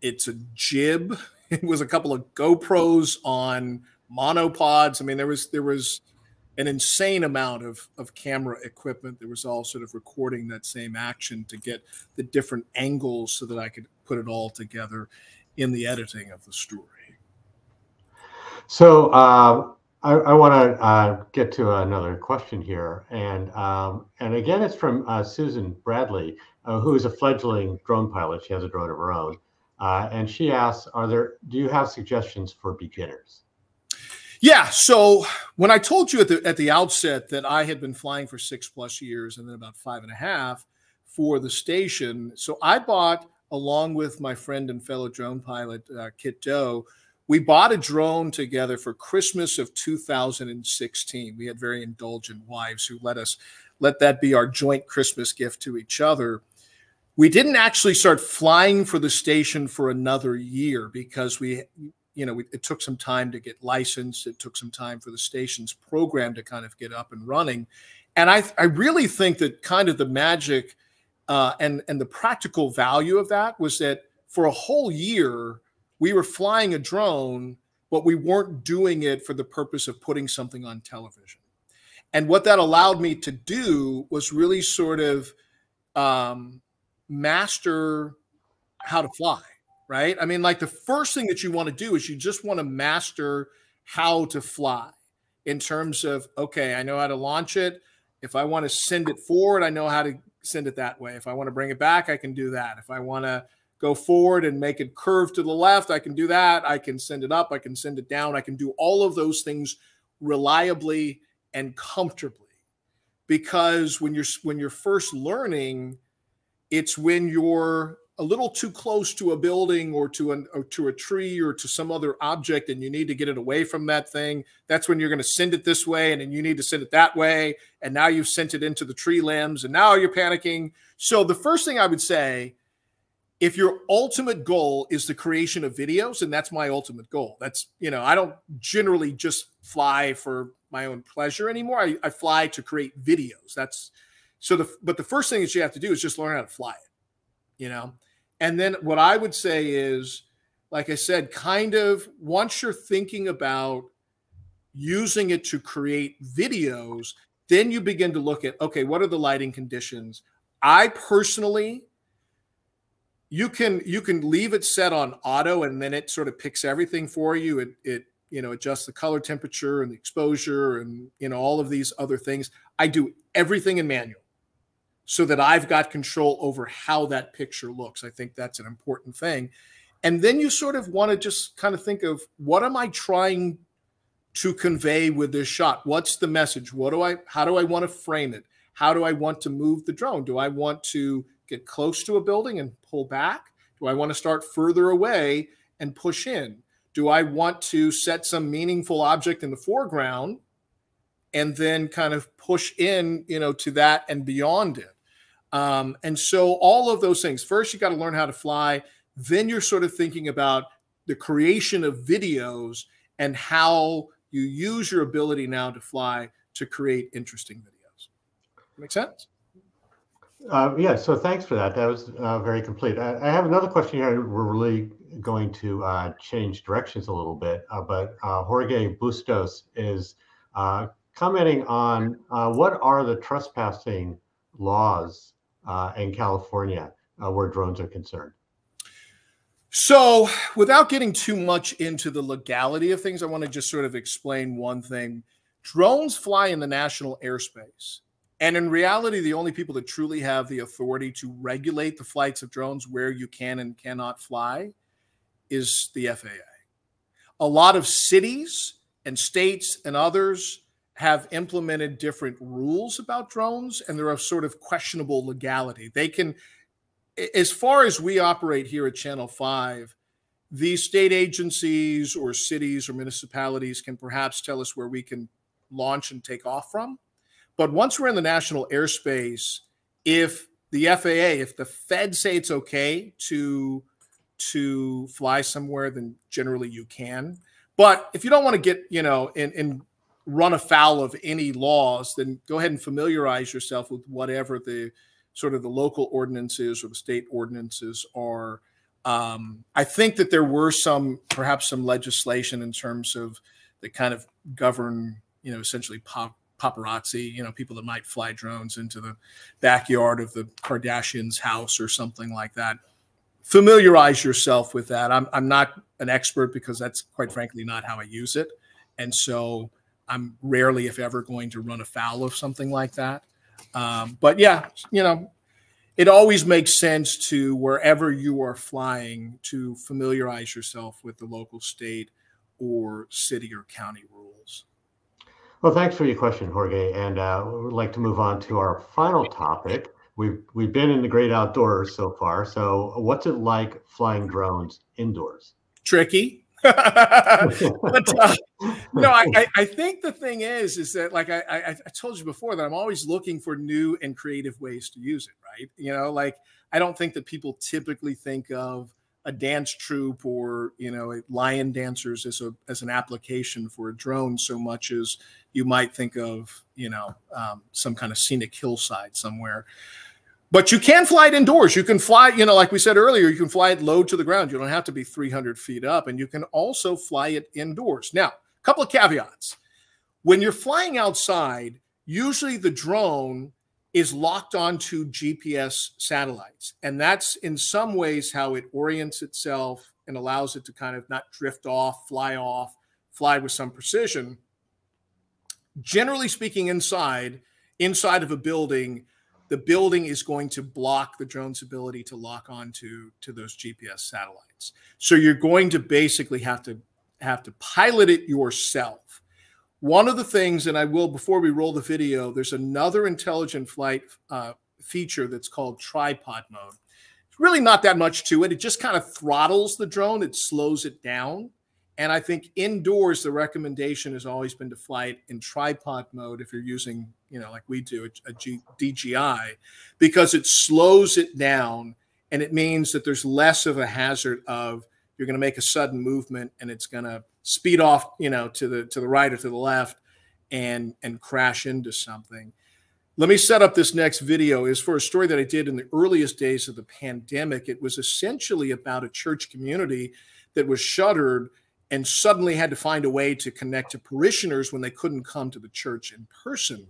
E: It's a jib. It was a couple of GoPros on monopods. I mean, there was an insane amount of camera equipment that was all sort of recording that same action to get the different angles so that I could put it all together in the editing of the story.
D: So I want to get to another question here, and again, it's from Susan Bradley, who is a fledgling drone pilot. She has a drone of her own, and she asks, do you have suggestions for beginners?
E: Yeah. So when I told you at the outset that I had been flying for 6+ years and then about 5.5 for the station, so I bought, along with my friend and fellow drone pilot Kit Doe, we bought a drone together for Christmas of 2016. We had very indulgent wives who let that be our joint Christmas gift to each other. We didn't actually start flying for the station for another year because it took some time to get licensed. It took some time for the station's program to kind of get up and running. And I really think that kind of the magic and the practical value of that was that for a whole year, we were flying a drone, but we weren't doing it for the purpose of putting something on television. And what that allowed me to do was really sort of master how to fly, right? I mean, like the first thing that you want to do is you just want to master how to fly in terms of, okay, I know how to launch it. If I want to send it forward, I know how to send it that way. If I want to bring it back, I can do that. If I want to go forward and make it curve to the left, I can do that. I can send it up. I can send it down. I can do all of those things reliably and comfortably. Because when you're first learning, it's when you're a little too close to a building or to a tree or to some other object and you need to get it away from that thing. That's when you're going to send it this way and then you need to send it that way. And now you've sent it into the tree limbs and now you're panicking. So the first thing I would say, if your ultimate goal is the creation of videos, and that's my ultimate goal. That's, you know, I don't generally just fly for my own pleasure anymore. I fly to create videos. That's so but the first thing that you have to do is just learn how to fly it, you know? And then what I would say is, like I said, kind of once you're thinking about using it to create videos, then you begin to look at, okay, what are the lighting conditions? I personally, you can leave it set on auto and then it sort of picks everything for you. It you know, adjusts the color temperature and the exposure and, you know, all of these other things. I do everything in manual so that I've got control over how that picture looks. I think that's an important thing. And then you sort of want to just kind of think of, what am I trying to convey with this shot? What's the message? How do I want to frame it? How do I want to move the drone? Do I want to get close to a building and pull back? Do I want to start further away and push in? Do I want to set some meaningful object in the foreground and then kind of push in, you know, to that and beyond it? And so all of those things, first, you got to learn how to fly. Then you're sort of thinking about the creation of videos and how you use your ability now to fly to create interesting videos. Make sense?
D: Yeah, so thanks for that. That was very complete. I have another question here. We're really going to change directions a little bit, but Jorge Bustos is commenting on what are the trespassing laws in California where drones are concerned?
E: So without getting too much into the legality of things, I want to just sort of explain one thing. Drones fly in the national airspace. And in reality, the only people that truly have the authority to regulate the flights of drones where you can and cannot fly is the FAA. A lot of cities and states and others have implemented different rules about drones, and they're of sort of questionable legality. They can, as far as we operate here at Channel 5, these state agencies or cities or municipalities can perhaps tell us where we can launch and take off from. But once we're in the national airspace, if the FAA, if the feds say it's okay to fly somewhere, then generally you can. But if you don't want to get, you know, and run afoul of any laws, then go ahead and familiarize yourself with whatever the sort of the local ordinances or the state ordinances are. I think that there were perhaps some legislation in terms of that kind of govern, you know, essentially paparazzi, you know, people that might fly drones into the backyard of the Kardashians' house or something like that. Familiarize yourself with that. I'm not an expert because that's quite frankly not how I use it. And so I'm rarely, if ever, going to run afoul of something like that. But yeah, you know, it always makes sense to, wherever you are flying, to familiarize yourself with the local state or city or county rules.
D: Well, thanks for your question, Jorge. And we'd like to move on to our final topic. We've been in the great outdoors so far. So what's it like flying drones indoors?
E: Tricky. But no, I think the thing is that, like I told you before, that I'm always looking for new and creative ways to use it, right? You know, like I don't think that people typically think of a dance troupe or, you know, lion dancers as an application for a drone so much as you might think of, you know, some kind of scenic hillside somewhere. But you can fly it indoors. You can fly, you know, like we said earlier, you can fly it low to the ground. You don't have to be 300 feet up, and you can also fly it indoors. Now, a couple of caveats. When you're flying outside, usually the drone is locked onto GPS satellites. And that's in some ways how it orients itself and allows it to kind of not drift off, fly with some precision. Generally speaking, inside of a building, the building is going to block the drone's ability to lock onto those GPS satellites. So you're going to basically have to pilot it yourself. One of the things, and I will, before we roll the video, there's another intelligent flight feature that's called tripod mode. It's really not that much to it. It just kind of throttles the drone. It slows it down. And I think indoors, the recommendation has always been to fly it in tripod mode if you're using, you know, like we do, a DJI, because it slows it down, and it means that there's less of a hazard of you're going to make a sudden movement and it's going to speed off, you know, to the right or to the left and crash into something. Let me set up this next video. Is for a story that I did in the earliest days of the pandemic. It was essentially about a church community that was shuttered and suddenly had to find a way to connect to parishioners when they couldn't come to the church in person.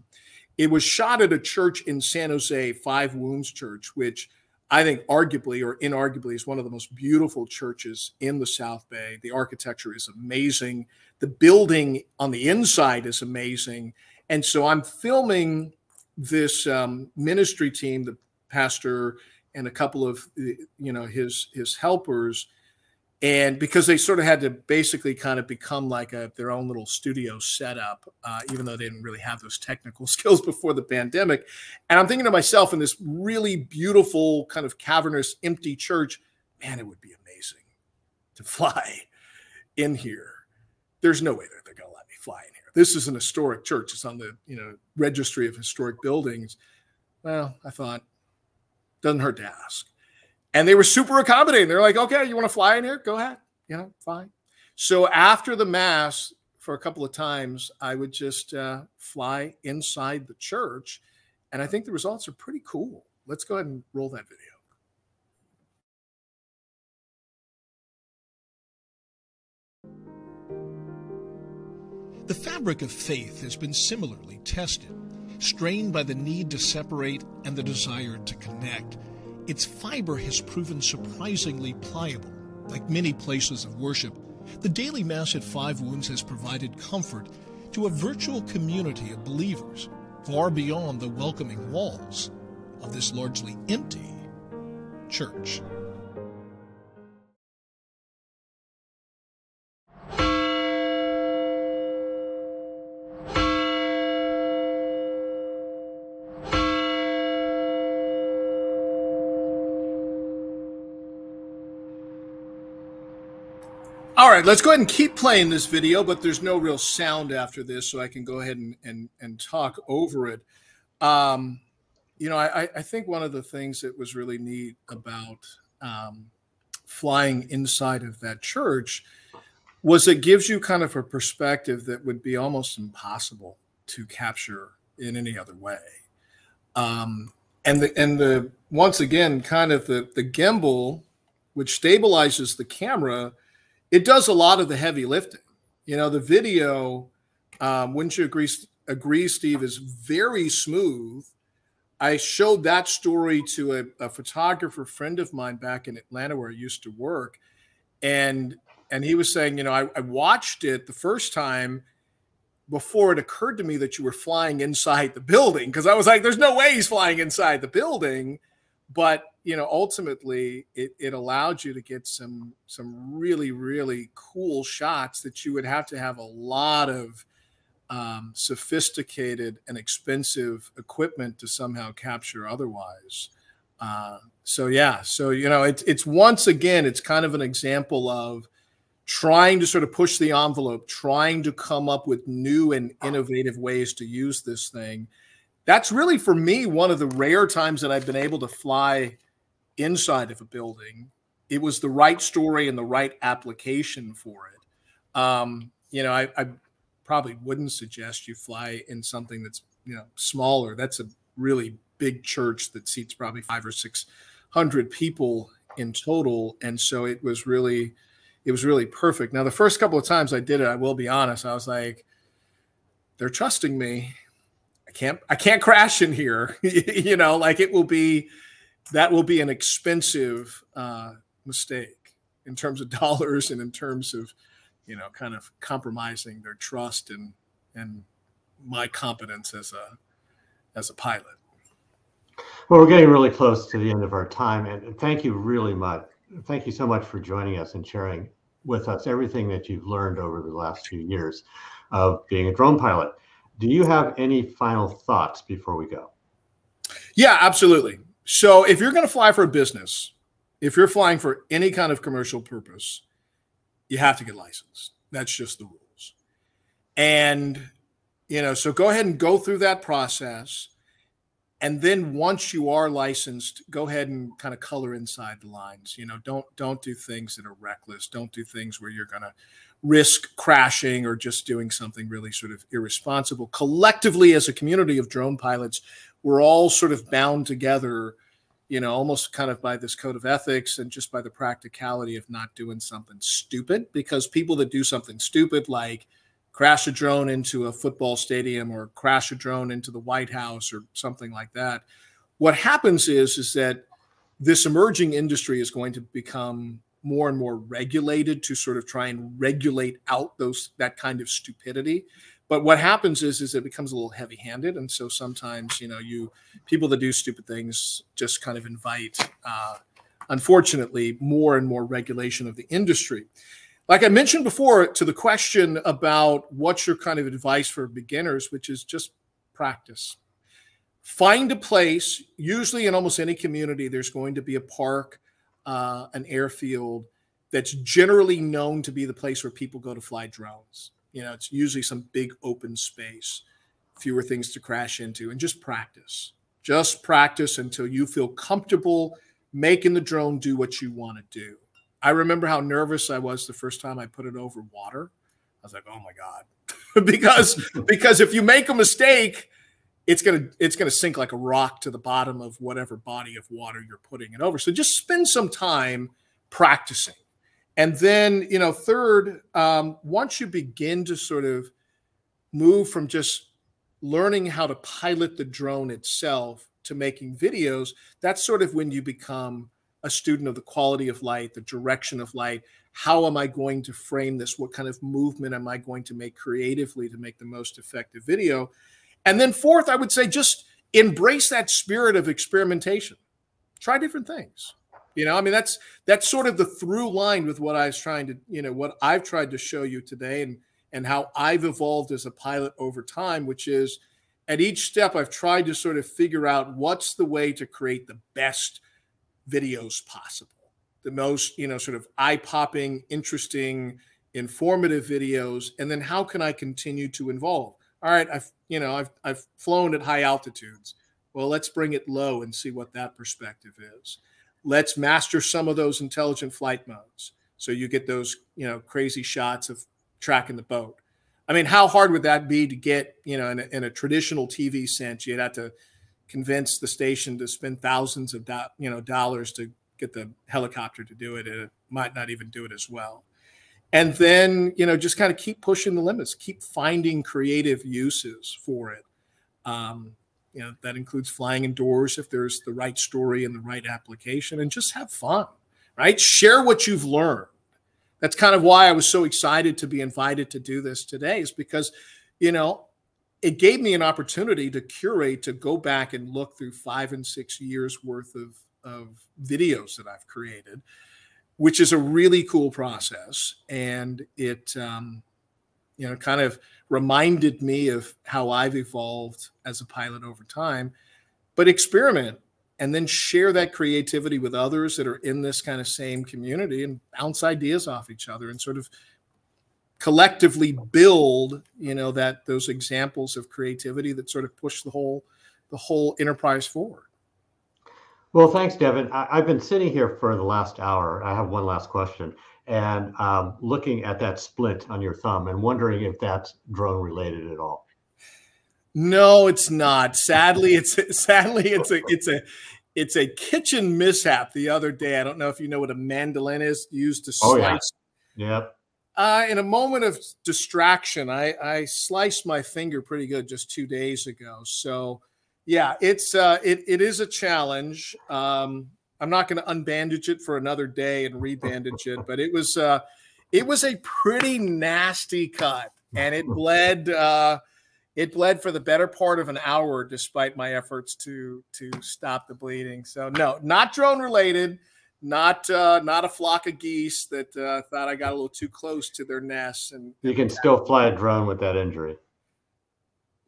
E: It was shot at a church in San Jose, Five Wounds Church, which I think arguably or inarguably is one of the most beautiful churches in the South Bay. The architecture is amazing. The building on the inside is amazing. And so I'm filming this ministry team, the pastor and a couple of, you know, his helpers. And because they sort of had to basically kind of become like their own little studio setup, even though they didn't really have those technical skills before the pandemic. And I'm thinking to myself, in this really beautiful kind of cavernous, empty church, man, it would be amazing to fly in here. There's no way that they're going to let me fly in here. This is an historic church. It's on the, you know, registry of historic buildings. Well, I thought, doesn't hurt to ask. And they were super accommodating. They're like, okay, you want to fly in here? Go ahead. You know, fine. So after the mass, for a couple of times, I would just fly inside the church. And I think the results are pretty cool. Let's go ahead and roll that video.
C: The fabric of faith has been similarly tested, strained by the need to separate and the desire to connect. Its fiber has proven surprisingly pliable. Like many places of worship, the daily Mass at Five Wounds has provided comfort to a virtual community of believers, far beyond the welcoming walls of this largely empty church.
E: All right, let's go ahead and keep playing this video, but there's no real sound after this, so I can go ahead and talk over it. You know, I think one of the things that was really neat about flying inside of that church was it gives you kind of a perspective that would be almost impossible to capture in any other way. And the once again, kind of the gimbal, which stabilizes the camera, it does a lot of the heavy lifting. You know, the video, wouldn't you agree, Steve, is very smooth. I showed that story to a photographer friend of mine back in Atlanta where I used to work. And he was saying, you know, I watched it the first time before it occurred to me that you were flying inside the building, because I was like, there's no way he's flying inside the building. But, you know, ultimately it allowed you to get some really, really cool shots that you would have to have a lot of sophisticated and expensive equipment to somehow capture otherwise. So, yeah. So, you know, it's once again, it's kind of an example of trying to sort of push the envelope, trying to come up with new and innovative ways to use this thing. That's really, for me, one of the rare times that I've been able to fly inside of a building. It was the right story and the right application for it. You know, I probably wouldn't suggest you fly in something that's, you know, smaller. That's a really big church that seats probably 500 or 600 people in total. And so it was really perfect. Now, the first couple of times I did it, I will be honest, I was like, they're trusting me. I can't crash in here. You know, like that will be an expensive mistake in terms of dollars and in terms of, you know, kind of compromising their trust and my competence as a pilot.
D: Well, we're getting really close to the end of our time, and thank you really much. Thank you so much for joining us and sharing with us everything that you've learned over the last few years of being a drone pilot. Do you have any final thoughts before we go?
E: Yeah, absolutely. So if you're going to fly for a business, if you're flying for any kind of commercial purpose, you have to get licensed. That's just the rules. And, you know, so go ahead and go through that process. And then once you are licensed, go ahead and kind of color inside the lines. You know, don't do things that are reckless. Don't do things where you're going to risk crashing or just doing something really sort of irresponsible. Collectively, as a community of drone pilots, we're all sort of bound together, you know, almost kind of by this code of ethics and just by the practicality of not doing something stupid, because people that do something stupid, like crash a drone into a football stadium or crash a drone into the White House or something like that, what happens is that this emerging industry is going to become more and more regulated to sort of try and regulate out that kind of stupidity. But what happens is it becomes a little heavy-handed, and so sometimes, you know, people that do stupid things just kind of invite, unfortunately, more and more regulation of the industry. Like I mentioned before, to the question about what's your kind of advice for beginners, which is just practice. Find a place. Usually, in almost any community, there's going to be a park, an airfield that's generally known to be the place where people go to fly drones. You know, it's usually some big open space, fewer things to crash into, and just practice. Just practice until you feel comfortable making the drone do what you want to do. I remember how nervous I was the first time I put it over water. I was like, oh my God. because if you make a mistake, it's gonna sink like a rock to the bottom of whatever body of water you're putting it over. So just spend some time practicing. And then, you know, third, once you begin to sort of move from just learning how to pilot the drone itself to making videos, that's sort of when you become a student of the quality of light, the direction of light. How am I going to frame this? What kind of movement am I going to make creatively to make the most effective video? And then fourth, I would say just embrace that spirit of experimentation. Try different things. You know, I mean, that's sort of the through line with what I was trying to, you know, what I've tried to show you today and how I've evolved as a pilot over time, which is at each step, I've tried to sort of figure out what's the way to create the best videos possible, the most, you know, sort of eye-popping, interesting, informative videos. And then how can I continue to evolve? All right, I've flown at high altitudes. Well, let's bring it low and see what that perspective is. Let's master some of those intelligent flight modes, so you get those, you know, crazy shots of tracking the boat. I mean, how hard would that be to get, you know, in a traditional TV sense? You'd have to convince the station to spend thousands of dollars to get the helicopter to do it, and it might not even do it as well. And then, you know, just kind of keep pushing the limits, keep finding creative uses for it. You know, that includes flying indoors if there's the right story and the right application, and just have fun, right? Share what you've learned. That's kind of why I was so excited to be invited to do this today, is because, you know, it gave me an opportunity to curate, to go back and look through 5 and 6 years worth of videos that I've created, which is a really cool process. And it, you know, kind of reminded me of how I've evolved as a pilot over time. But experiment and then share that creativity with others that are in this kind of same community, and bounce ideas off each other and sort of collectively build, you know, those examples of creativity that sort of push the whole enterprise forward.
D: Well, thanks, Devin. I've been sitting here for the last hour. I have one last question, and looking at that splint on your thumb and wondering if that's drone related at all.
E: No, it's not. Sadly, it's a kitchen mishap the other day. I don't know if you know what a mandolin is, used to slice.
D: Yep.
E: In a moment of distraction, I sliced my finger pretty good just 2 days ago. So, yeah, it is a challenge. I'm not going to unbandage it for another day and rebandage it, but it was a pretty nasty cut, and it bled. It bled for the better part of an hour, despite my efforts to stop the bleeding. So, no, not drone related. Not a flock of geese that thought I got a little too close to their nests. And
D: you can still fly a drone with that injury.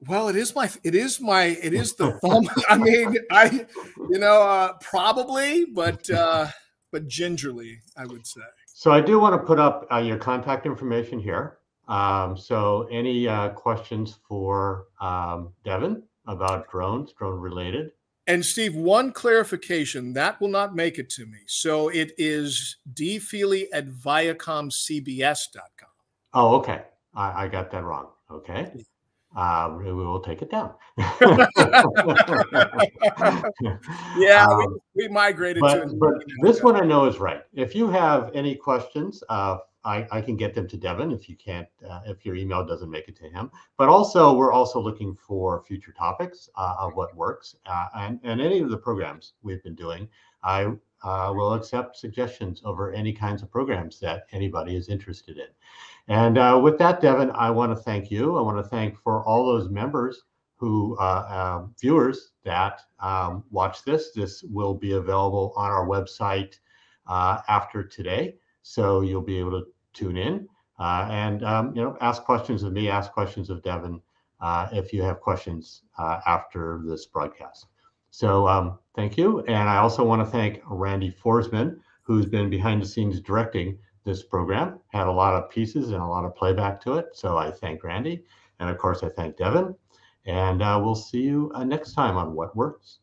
E: Well, it is the thumb. I mean, probably, but gingerly, I would say.
D: So I do want to put up your contact information here. So any questions for Devin about drones, drone related?
E: And Steve, one clarification, that will not make it to me. So it is dfeely@viacomcbs.com.
D: Oh, okay. I got that wrong. Okay. We will take it down.
E: Yeah, we migrated to it.
D: But this one I know is right. If you have any questions, I can get them to Devin if you can't, if your email doesn't make it to him. But also, we're also looking for future topics of what works. And any of the programs we've been doing, I will accept suggestions over any kinds of programs that anybody is interested in. And with that, Devin, I want to thank you. I want to thank for all those members who, viewers that watch this. This will be available on our website after today. So you'll be able to tune in and ask questions of me, ask questions of Devin if you have questions after this broadcast. So thank you. And I also want to thank Randy Forsman, who's been behind the scenes directing this program, had a lot of pieces and a lot of playback to it. So I thank Randy. And of course, I thank Devin. And we'll see you next time on What Works.